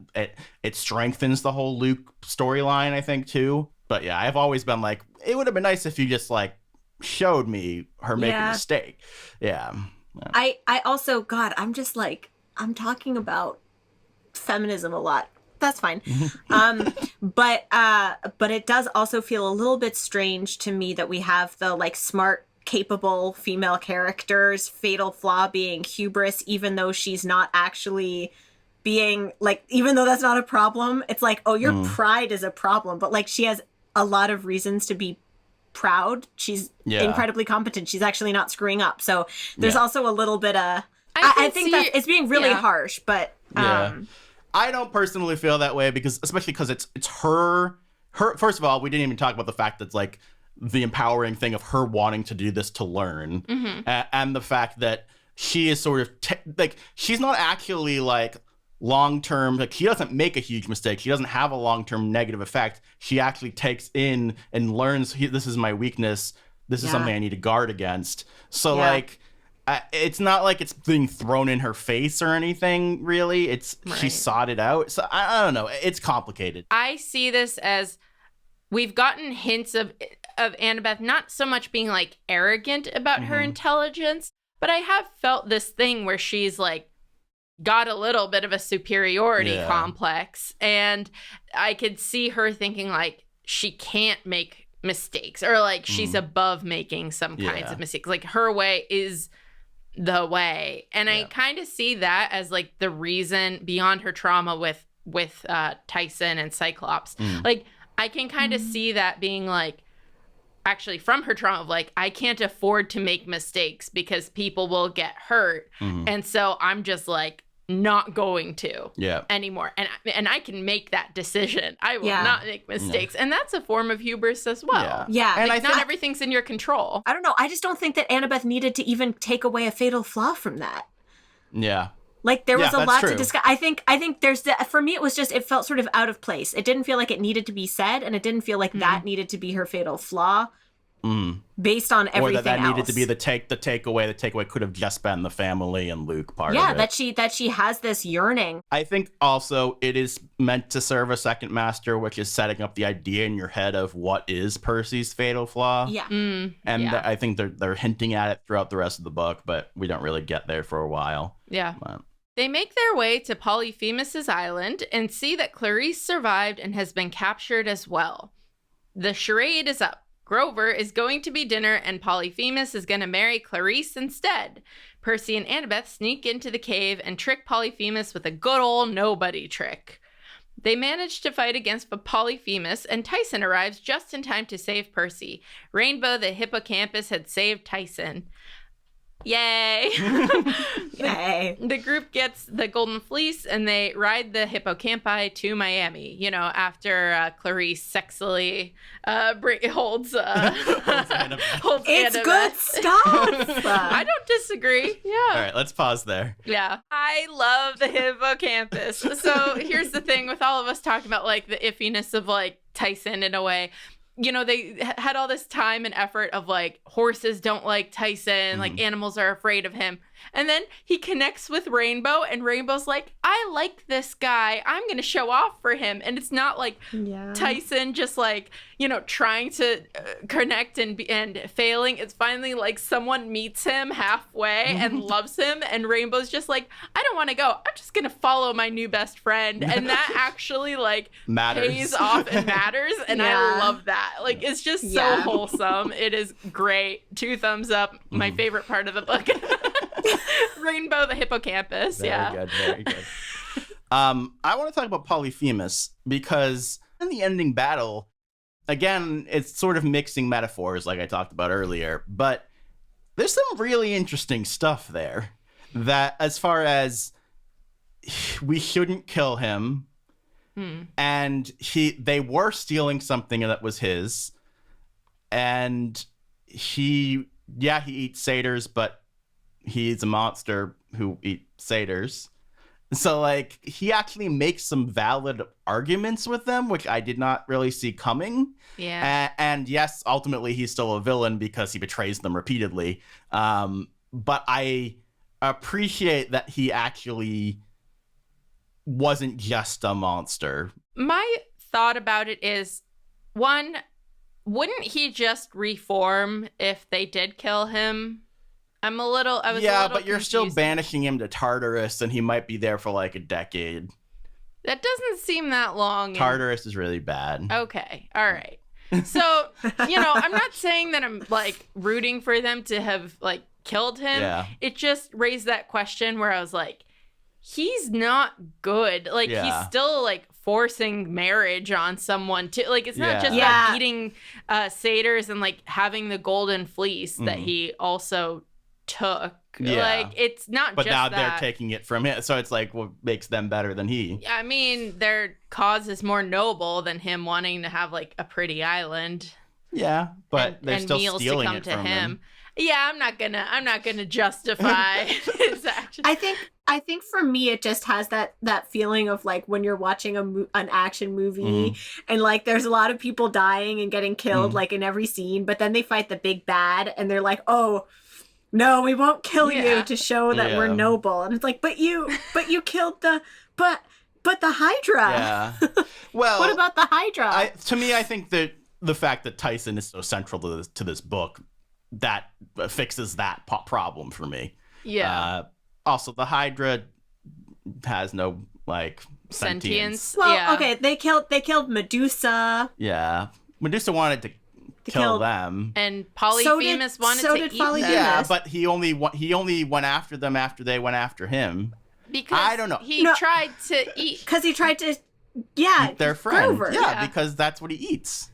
it strengthens the whole Luke storyline, I think, too. But yeah, I've always been like, it would have been nice if you just like showed me her make a mistake. I also, God, I'm just like, I'm talking about feminism a lot. That's fine. But it does also feel a little bit strange to me that we have the like smart, capable female character's fatal flaw being hubris, even though she's not actually being like, even though that's not a problem. It's like, oh, your pride is a problem, but like she has a lot of reasons to be proud. She's incredibly competent. She's actually not screwing up. So there's also a little bit of, I think that it's being really harsh, but I don't personally feel that way especially because it's her. First of all, we didn't even talk about the fact that like the empowering thing of her wanting to do this to learn, and the fact that she is sort of like, she's not actually like long-term, like she doesn't make a huge mistake. She doesn't have a long-term negative effect. She actually takes in and learns, this is my weakness. This is something I need to guard against. So like, it's not like it's being thrown in her face or anything, really. It's she sought it out. So I don't know. It's complicated. I see this as we've gotten hints of Annabeth not so much being like arrogant about her intelligence, but I have felt this thing where she's like got a little bit of a superiority complex, and I could see her thinking like she can't make mistakes, or like she's above making some kinds of mistakes. Like her way is the way. And I kind of see that as like the reason beyond her trauma with Tyson and Cyclops. Like I can kind of see that being like actually from her trauma of like, I can't afford to make mistakes because people will get hurt. And so I'm just like not going to Yeah. anymore. And I can make that decision. I will not make mistakes. And that's a form of hubris as well. Yeah. And Like, not everything's in your control. I don't know. I just don't think that Annabeth needed to even take away a fatal flaw from that. Yeah. Like, there was a that's lot true. to discuss. I think there's for me, it was just, it felt sort of out of place. It didn't feel like it needed to be said, and it didn't feel like that needed to be her fatal flaw. Based on everything or that else. needed to be the takeaway. The takeaway could have just been the family and Luke part of it. that she has this yearning. I think also it is meant to serve a second master, which is setting up the idea in your head of what is Percy's fatal flaw. Yeah. I think they're hinting at it throughout the rest of the book, but we don't really get there for a while. Yeah. But. They make their way to Polyphemus's island and see that Clarice survived and has been captured as well. The charade is up. Grover is going to be dinner and Polyphemus is going to marry Clarice instead. Percy and Annabeth sneak into the cave and trick Polyphemus with a good old nobody trick. They manage to fight against Polyphemus and Tyson arrives just in time to save Percy. Rainbow the hippocampus had saved Tyson. Yay! Yay. The group gets the golden fleece and they ride the hippocampi to Miami, you know, after Clarice sexily holds It's Annabeth. good stuff. I don't disagree. Yeah. All right, let's pause there. Yeah. I love the hippocampus. So here's the thing with all of us talking about like the iffiness of like Tyson in a way. You know, they had all this time and effort of like horses don't like Tyson, like animals are afraid of him. And then he connects with Rainbow and Rainbow's like, I like this guy. I'm going to show off for him. And it's not like Tyson just like, you know, trying to connect and failing. It's finally like someone meets him halfway and loves him. And Rainbow's just like, I don't want to go. I'm just going to follow my new best friend. And that actually like pays off and matters. And I love that. Like, it's just so wholesome. It is great. 2 thumbs up. My favorite part of the book. Rainbow the hippocampus. Very good, very good. I want to talk about Polyphemus because in the ending battle, again, it's sort of mixing metaphors like I talked about earlier, but there's some really interesting stuff there that as far as we shouldn't kill him and they were stealing something that was his and he eats satyrs, but he's a monster who eats satyrs. So, like, he actually makes some valid arguments with them, which I did not really see coming. Yeah. And yes, ultimately, he's still a villain because he betrays them repeatedly. But I appreciate that he actually wasn't just a monster. My thought about it is, one, wouldn't he just reform if they did kill him? I was a little but you're confused. still banishing him to Tartarus, and he might be there for like a decade. That doesn't seem that long. Tartarus is really bad. Okay. All right. So, you know, I'm not saying that I'm like rooting for them to have like killed him. Yeah. It just raised that question where I was like, he's not good. Like, he's still like forcing marriage on someone too. Like, it's not just about eating satyrs and like having the golden fleece that he also took. Like, it's not but just now that. they're taking it from him, so it's like what makes them better than he. I mean, their cause is more noble than him wanting to have like a pretty island. Yeah, but they're and still meals stealing to come it to from him. Yeah, I'm not gonna justify his actions. I think for me it just has that feeling of like when you're watching an action movie and like there's a lot of people dying and getting killed like in every scene, but then they fight the big bad and they're like, oh no, we won't kill you to show that we're noble. And it's like, but you killed but the Hydra. Yeah. Well, what about the Hydra? To me, I think that the fact that Tyson is so central to this book, that fixes that problem for me. Yeah. Also, the Hydra has no like sentience. Well, okay, they killed Medusa. Yeah, Medusa wanted to kill them, and Polyphemus wanted to eat them. Yeah, but he only went after them after they went after him. Because I don't know. He tried to eat. Because he tried to, eat their friend. Grover. Yeah, because that's what he eats.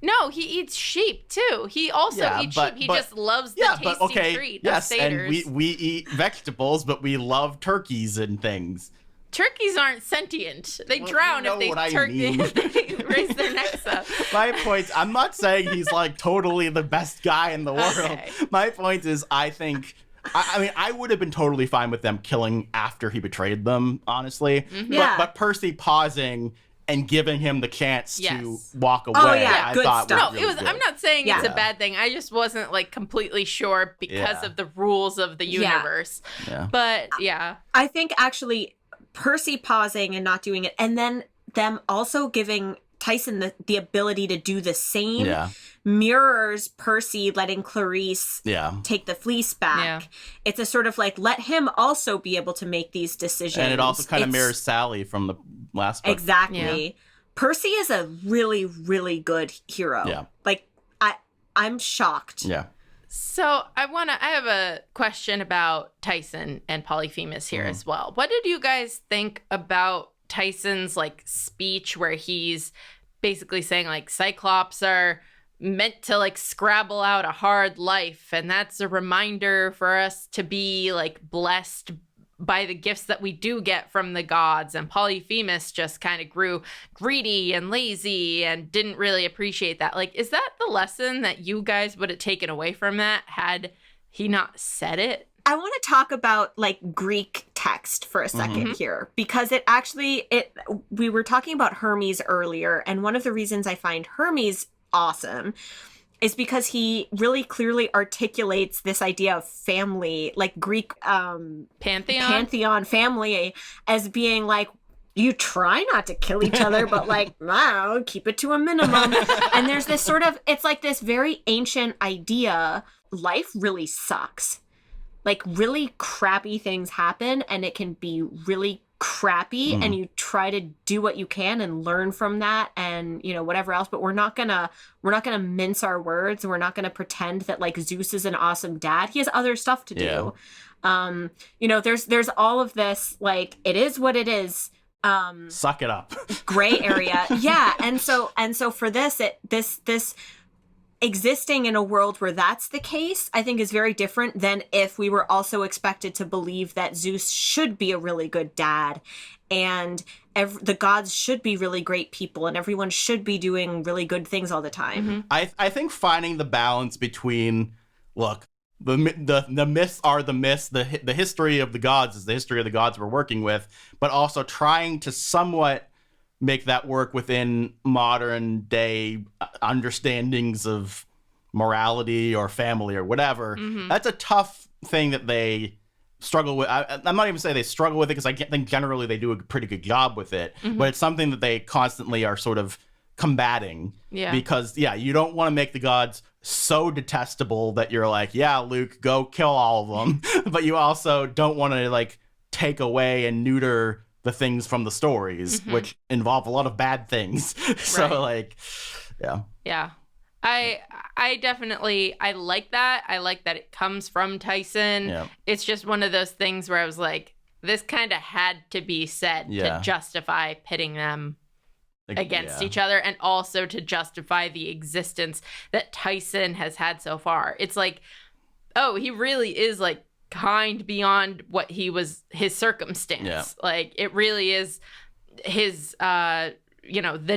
No, he eats sheep too. He also eats sheep. He just loves the tasty treat of satyrs. And we eat vegetables, but we love turkeys and things. Turkeys aren't sentient. They drown if they raise their necks up. My point, I'm not saying he's like totally the best guy in the world. Okay. My point is, I think, I mean, I would have been totally fine with them killing after he betrayed them, honestly. Mm-hmm. Yeah. But Percy pausing and giving him the chance to walk away, yeah, I thought stuff. was really good. I'm not saying it's a bad thing. I just wasn't like completely sure because of the rules of the universe. Yeah. But yeah. I think actually Percy pausing and not doing it, and then them also giving Tyson the ability to do the same mirrors Percy letting Clarice take the fleece back. Yeah. It's a sort of like, let him also be able to make these decisions. And it also kind of mirrors Sally from the last book. Exactly. Yeah. Percy is a really, really good hero. Yeah. Like, I'm shocked. Yeah. So I have a question about Tyson and Polyphemus here as well. What did you guys think about Tyson's like speech where he's basically saying like Cyclops are meant to like scrabble out a hard life, and that's a reminder for us to be like blessed by the gifts that we do get from the gods, and Polyphemus just kind of grew greedy and lazy and didn't really appreciate that. Like, is that the lesson that you guys would have taken away from that had he not said it? I want to talk about like Greek text for a second here, because we were talking about Hermes earlier, and one of the reasons I find Hermes awesome is because he really clearly articulates this idea of family, like Greek pantheon family, as being like, you try not to kill each other, but like, wow, keep it to a minimum. And there's this sort of, it's like this very ancient idea, life really sucks. Like, really crappy things happen, and it can be really crappy, and you try to do what you can and learn from that, and whatever else. But we're not gonna mince our words. We're not gonna pretend that like Zeus is an awesome dad. He has other stuff to do. There's all of this, like, it is what it is. Suck it up. Gray area, yeah. And so for this existing in a world where that's the case, I think is very different than if we were also expected to believe that Zeus should be a really good dad, and the gods should be really great people, and everyone should be doing really good things all the time. I think finding the balance between, look, the myths are the myths, the history of the gods is the history of the gods we're working with, but also trying to somewhat make that work within modern day understandings of morality or family or whatever. That's a tough thing that they struggle with. I'm not even saying they struggle with it, because I think generally they do a pretty good job with it, but it's something that they constantly are sort of combating. Because you don't want to make the gods so detestable that you're like, yeah, Luke, go kill all of them. But you also don't want to like take away and neuter the things from the stories, which involve a lot of bad things. So like, yeah. I definitely, I like that. I like that it comes from Tyson. Yeah. It's just one of those things where I was like, this kind of had to be said to justify pitting them against each other, and also to justify the existence that Tyson has had so far. It's like, oh, he really is like kind beyond what his circumstance. Like, it really is his the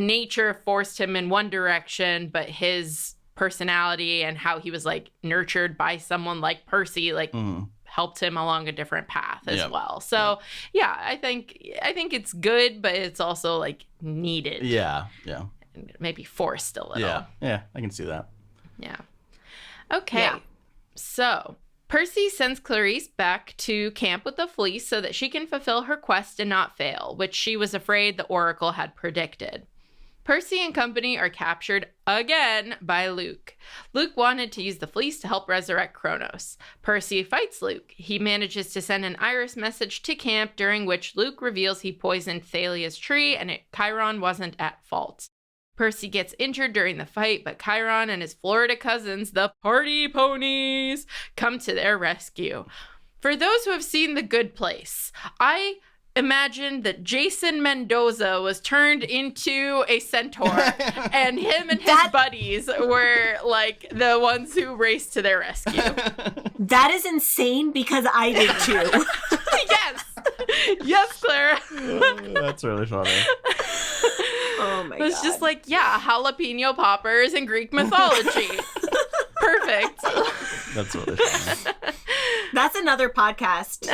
nature forced him in one direction, but his personality and how he was like nurtured by someone like Percy like helped him along a different path as well. So I think it's good, but it's also like needed. Maybe forced a little. Yeah, I can see that. Okay. So Percy sends Clarice back to camp with the fleece so that she can fulfill her quest and not fail, which she was afraid the Oracle had predicted. Percy and company are captured again by Luke. Luke wanted to use the fleece to help resurrect Kronos. Percy fights Luke. He manages to send an Iris message to camp, during which Luke reveals he poisoned Thalia's tree and Chiron wasn't at fault. Percy gets injured during the fight, but Chiron and his Florida cousins, the Party Ponies, come to their rescue. For those who have seen The Good Place, I imagine that Jason Mendoza was turned into a centaur and him and his buddies were like the ones who raced to their rescue. That is insane because I did too. Yes. Yes, Clara. That's really funny. Oh my god. It's just like, yeah, jalapeno poppers in Greek mythology. Perfect. That's really funny. That's another podcast.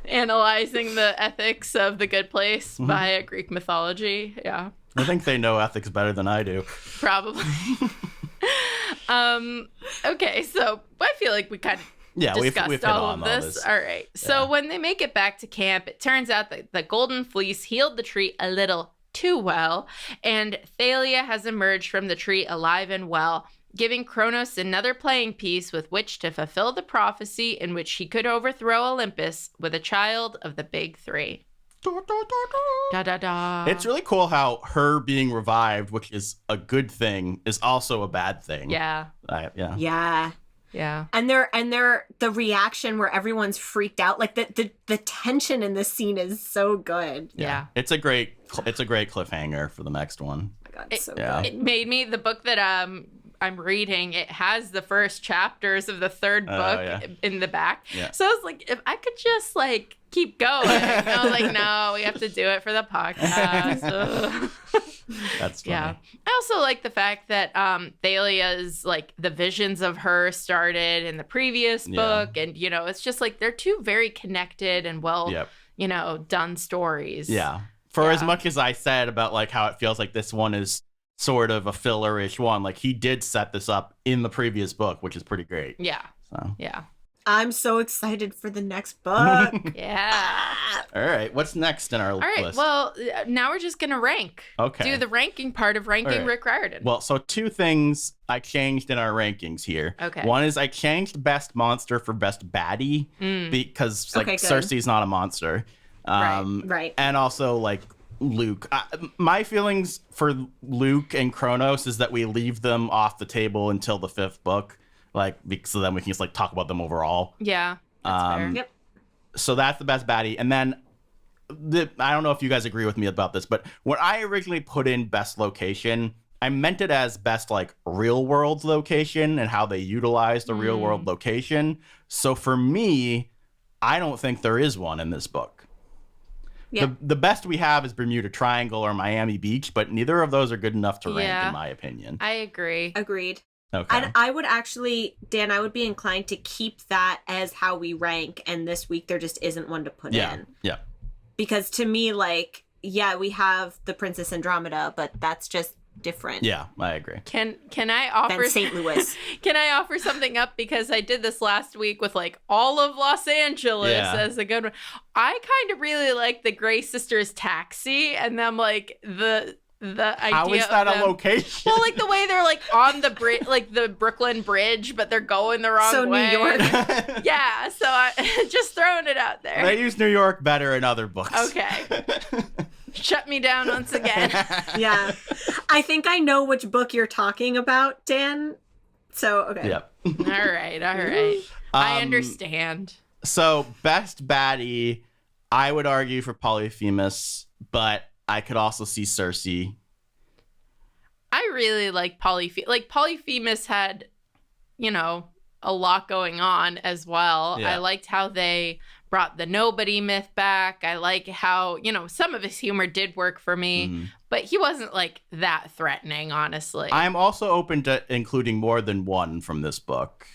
Analyzing the ethics of the Good Place via Greek mythology. Yeah. I think they know ethics better than I do. Probably. Okay, so I feel like we kind of discussed we've all of this. All right. So when they make it back to camp, it turns out that the Golden Fleece healed the tree a little too well, and Thalia has emerged from the tree alive and well, giving Kronos another playing piece with which to fulfill the prophecy in which he could overthrow Olympus with a child of the big three. Da, da, da. It's really cool how her being revived, which is a good thing, is also a bad thing. Yeah. Yeah. Yeah. And the reaction where everyone's freaked out, like the tension in this scene is so good. Yeah. It's a great cliffhanger for the next one. Oh my god, it's so Yeah. good. It made me, the book that I'm reading, it has the first chapters of the third book in the back. Yeah. So I was like, if I could just like keep going. I was like, no, we have to do it for the podcast. That's funny. Yeah. I also like the fact that Thalia's like the visions of her started in the previous book, and you know, it's just like they're two very connected and well, you know, done stories. Yeah. For as much as I said about like how it feels like this one is sort of a filler-ish one, like he did set this up in the previous book, which is pretty great. Yeah. So. Yeah. I'm so excited for the next book. Yeah. All right. What's next in our list? All right. Well, now we're just going to rank. Okay. Do the ranking part of Ranking Rick Riordan. Well, so two things I changed in our rankings here. Okay. One is I changed best monster for best baddie because like Cersei's not a monster. Right. And also like Luke. My feelings for Luke and Kronos is that we leave them off the table until the fifth book. Like, so then we can just like talk about them overall. Yeah, that's fair. Yep. So that's the best baddie. And then I don't know if you guys agree with me about this, but when I originally put in best location, I meant it as best like real world location and how they utilize the real world location. So for me, I don't think there is one in this book. Yeah. The best we have is Bermuda Triangle or Miami Beach, but neither of those are good enough to rank in my opinion. I agree. Agreed. Okay. And I would actually, Dan, I would be inclined to keep that as how we rank, and this week there just isn't one to put in. Yeah. Because to me, like, yeah, we have the Princess Andromeda, but that's just different. Yeah, I agree. Can I offer than St. Louis? Can I offer something up, because I did this last week with like all of Los Angeles as a good one. I kind of really like the Grey Sisters Taxi, and them like the idea how is that of a location? Well, like the way they're like on the bridge, like the Brooklyn Bridge, but they're going the wrong way. So New York. Yeah, so I just throwing it out there. They use New York better in other books. Okay. Shut me down once again. Yeah. I think I know which book you're talking about, Dan. So, okay. Yep. All right. I understand. So, best baddie, I would argue for Polyphemus, but I could also see Cersei. I really like Polyphemus. Like, Polyphemus had, you know, a lot going on as well. Yeah. I liked how they brought the nobody myth back. I like how, you know, some of his humor did work for me, but he wasn't like that threatening, honestly. I'm also open to including more than one from this book.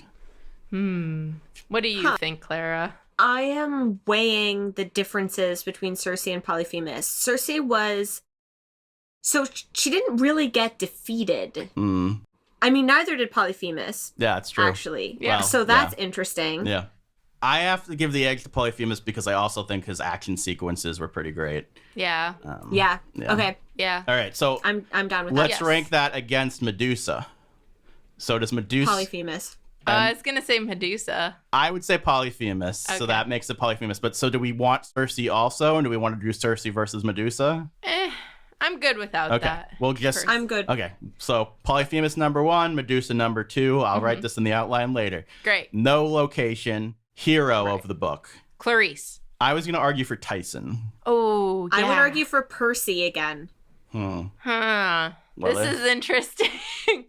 What do you think, Clara? I am weighing the differences between Cersei and Polyphemus. Cersei was... So she didn't really get defeated. I mean, neither did Polyphemus. Yeah, that's true. Actually. Yeah. So that's interesting. Yeah. I have to give the edge to Polyphemus because I also think his action sequences were pretty great. Yeah. Yeah. Okay. Yeah. All right, so I'm down with that. let's Yes. rank that against Medusa. So does Medusa... Polyphemus. I was going to say Medusa. I would say Polyphemus, so Okay. that makes it Polyphemus. But so do we want Cersei also, and do we want to do Cersei versus Medusa? I'm good without Okay, that. we'll just... I'm good. Okay, so Polyphemus number 1, Medusa number 2. I'll write this in the outline later. Great. No location, hero of the book. Clarice. I was going to argue for Tyson. Oh, yeah. I would argue for Percy again. Huh. Well, This is interesting.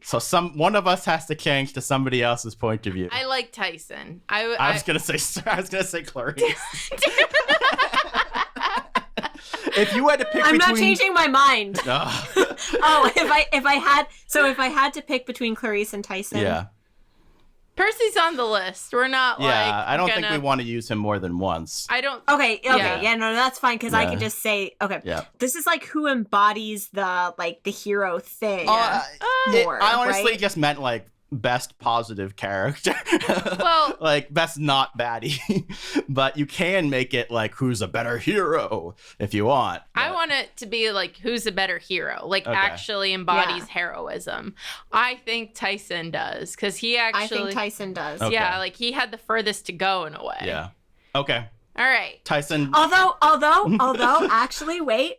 So one of us has to change to somebody else's point of view. I like Tyson. I was gonna say Clarice. If you had to pick, I'm not changing my mind. Ugh. Oh, if I had to pick between Clarice and Tyson, Yeah, Percy's on the list. We're not I don't think we want to use him more than once. I don't. Okay, no, that's fine because I Yeah. can just say, okay, Yeah. this is like who embodies the hero thing. I honestly right? just meant like best positive character. Well- like best not baddie. But you can make it like who's a better hero if you want. I But- want it to be like who's a better hero, like Okay. actually embodies heroism. I think Tyson does because he actually. I think Tyson does. Okay. Yeah, like he had the furthest to go in a way. Yeah. Okay. All right. Tyson. Although, actually, wait.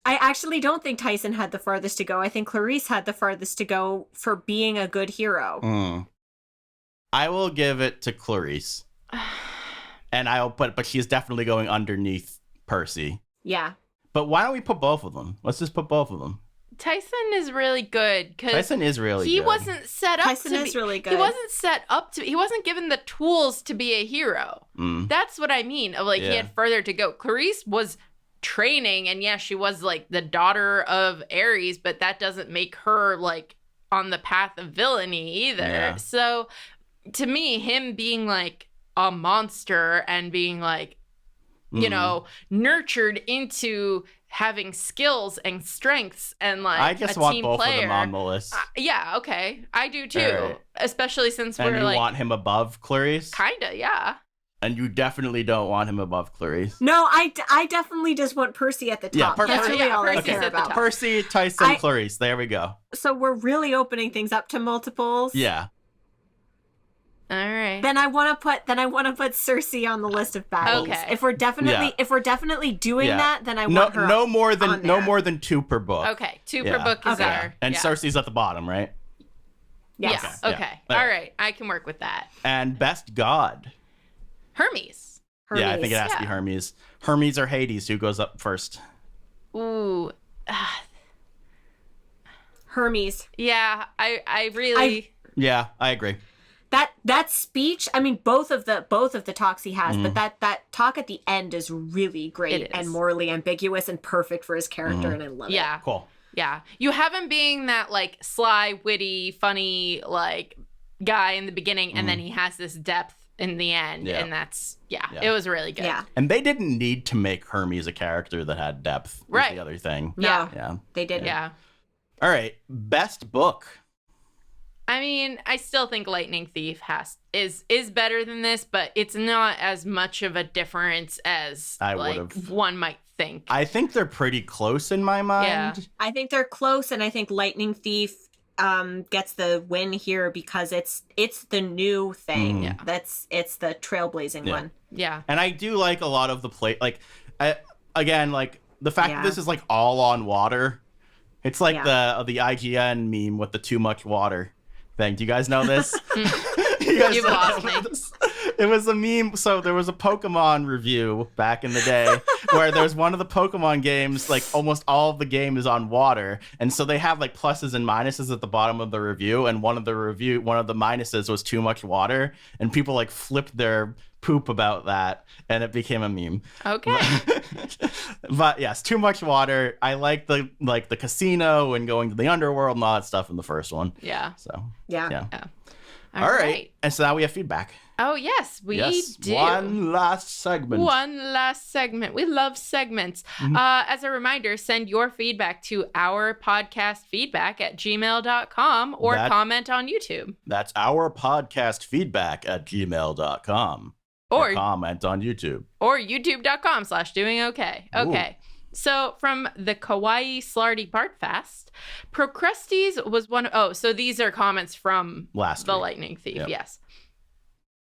I actually don't think Tyson had the farthest to go. I think Clarice had the farthest to go for being a good hero. I will give it to Clarice. And but she's definitely going underneath Percy. Yeah. But why don't we put both of them? Let's just put both of them. Tyson is really good because Tyson is really he good. wasn't set up Tyson to is be, really good. He wasn't set up to. He wasn't given the tools to be a hero. That's what I mean. Of like he Yeah. had further to go. Clarice was training, and yeah, she was like the daughter of Ares, but that doesn't make her like on the path of villainy either. Yeah. So to me, him being like a monster and being like, you know, nurtured into having skills and strengths and like I just a want team both player. of them on the list. Yeah, okay. I do too. All right. Especially since And we're you like want him above Clarice? kinda, yeah. And you definitely don't want him above Clarice. No, I definitely just want Percy at the Yeah, top. That's really all I Percy's care at the about. top. Percy, Tyson, Clarice. There we go. So we're really opening things up to multiples. Yeah. All right. Then I want to put Cersei on the list of battles. Okay. If we're definitely doing Yeah. that, then I want her no more on than there. no more than 2 per book. Okay, 2 Yeah. per book is Okay. our And yeah. Cersei's at the bottom, right? Yes. Yes. Yeah. Okay. Yeah. All right. I can work with that. And best god. Hermes. Yeah, I think it Hermes. has to be Hermes. Hermes or Hades, who goes up first? Ooh. Hermes. Yeah, I really Yeah, I agree. That speech, I mean both of the talks he has, but that talk at the end is really great It is. and morally ambiguous and perfect for his character and I love it. yeah. Cool. Yeah. You have him being that like sly, witty, funny like guy in the beginning and then he has this depth in the end Yeah. and that's Yeah. it was really good. Yeah. And they didn't need to make Hermes a character that had depth. was Right. The other thing. No, Yeah. Yeah. they didn't. Yeah. All right. Best book. I mean, I still think Lightning Thief is better than this, but it's not as much of a difference as I like would've- one might think. I think they're pretty close in my mind. Yeah. I think they're close and I think Lightning Thief gets the win here because it's the new thing. Yeah. It's the trailblazing Yeah. one. Yeah. And I do like a lot of the play. Like, again, like the fact Yeah. that this is like all on water. It's like Yeah. the IGN meme with the too much water thing. Do you guys know this? You guys You've know lost me. this? It was a meme. So there was a Pokemon review back in the day where there's one of the Pokemon games, like almost all of the game is on water. And so they have like pluses and minuses at the bottom of the review. And one of the minuses was too much water. And people like flipped their poop about that. And it became a meme. Okay. But yes, too much water. I like the casino and going to the underworld and all that stuff in the first one. Yeah. So Yeah. yeah. All right. And so now we have feedback. Oh, yes, we Yes, do. one last segment. One last segment. We love segments. As a reminder, send your feedback to our podcast feedback at gmail.com or comment on YouTube. That's our podcast feedback at gmail.com. Or comment on YouTube. Or youtube.com/doingOK. Okay. So from the Kawaii Slarty Partfast, Procrustes was one. Oh, so these are comments from Last the week. Lightning Thief. Yep. Yes.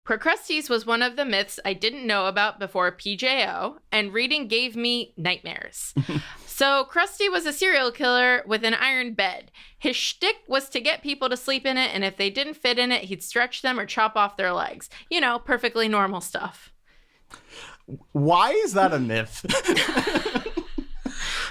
Procrustes was one of the myths I didn't know about before PJO, and reading gave me nightmares. So Krusty was a serial killer with an iron bed. His shtick was to get people to sleep in it, and if they didn't fit in it, he'd stretch them or chop off their legs. You know, perfectly normal stuff. Why is that a myth?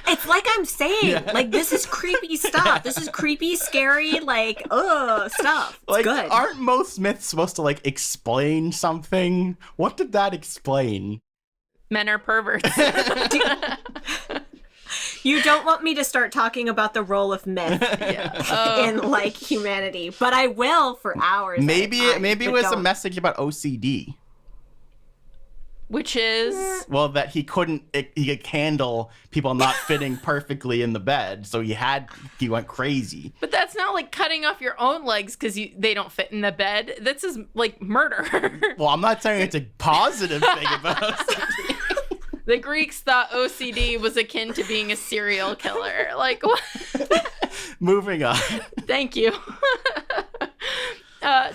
It's like I'm saying, like, this is creepy stuff. This is creepy, scary, like, stuff. It's Like, good. aren't most myths supposed to, like, explain something? What did that explain? Men are perverts. You don't want me to start talking about the role of myth in, like, humanity, but I will for hours. Maybe it was a message about OCD. Which is? Well, that he could handle people not fitting perfectly in the bed, so he went crazy. But that's not like cutting off your own legs because they don't fit in the bed. This is like murder. Well, I'm not saying it's a positive thing about OCD. The Greeks thought OCD was akin to being a serial killer. Like, what? Moving on. Thank you.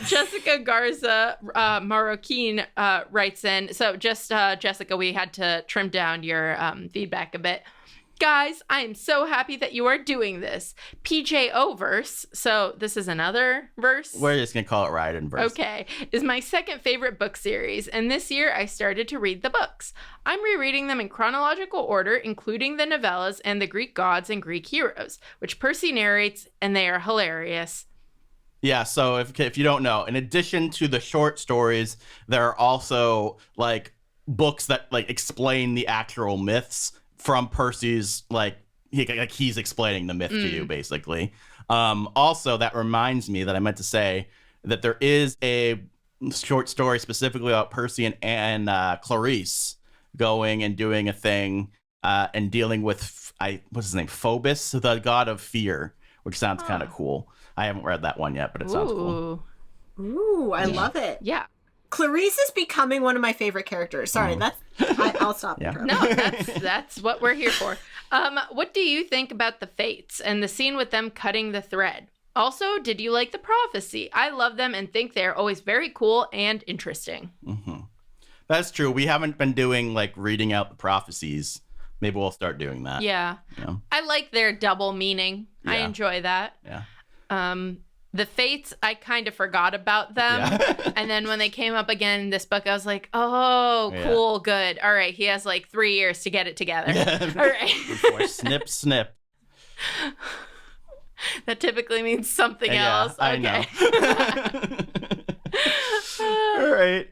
Jessica Garza Marroquin writes in. So just, Jessica, we had to trim down your feedback a bit. Guys, I am so happy that you are doing this. PJO verse, so this is another verse. We're just going to call it Riordan verse. Okay, is my second favorite book series, and this year I started to read the books. I'm rereading them in chronological order, including the novellas and the Greek gods and Greek heroes, which Percy narrates, and they are hilarious. Yeah, so if you don't know, in addition to the short stories, there are also, like, books that, like, explain the actual myths from Percy's, like he's explaining the myth to you, basically. Also, that reminds me that I meant to say that there is a short story specifically about Percy and Clarice going and doing a thing and dealing with, what's his name, Phobos, the god of fear, which sounds kind of cool. I haven't read that one yet, but it sounds cool. Ooh, I love it. Yeah. Clarice is becoming one of my favorite characters. Sorry, I'll stop. Yeah. Her. No, that's what we're here for. What do you think about the Fates and the scene with them cutting the thread? Also, did you like the prophecy? I love them and think they're always very cool and interesting. Mm-hmm. That's true. We haven't been doing, like, reading out the prophecies. Maybe we'll start doing that. Yeah. I like their double meaning. I enjoy that. Yeah. The Fates, I kind of forgot about them. Yeah. And then when they came up again in this book, I was like, oh, cool, good. All right, he has like 3 years to get it together. All right. Before snip, snip. That typically means something else. I know. All right.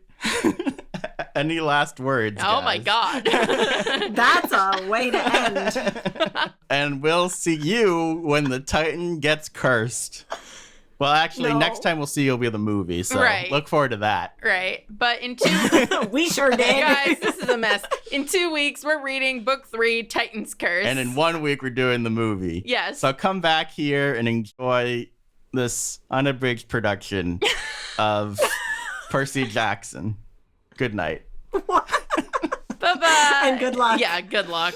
Any last words, guys? Oh, my God. That's a way to end. And we'll see you when the Titan gets cursed. Well, actually, next time we'll see you will be the movie, so look forward to that. Right. But in 2 we sure did. Guys, this is a mess. In 2 weeks, we're reading book 3, Titan's Curse. And in 1 week, we're doing the movie. Yes. So come back here and enjoy this unabridged production of Percy Jackson. Good night. Bye-bye. And good luck. Yeah, good luck.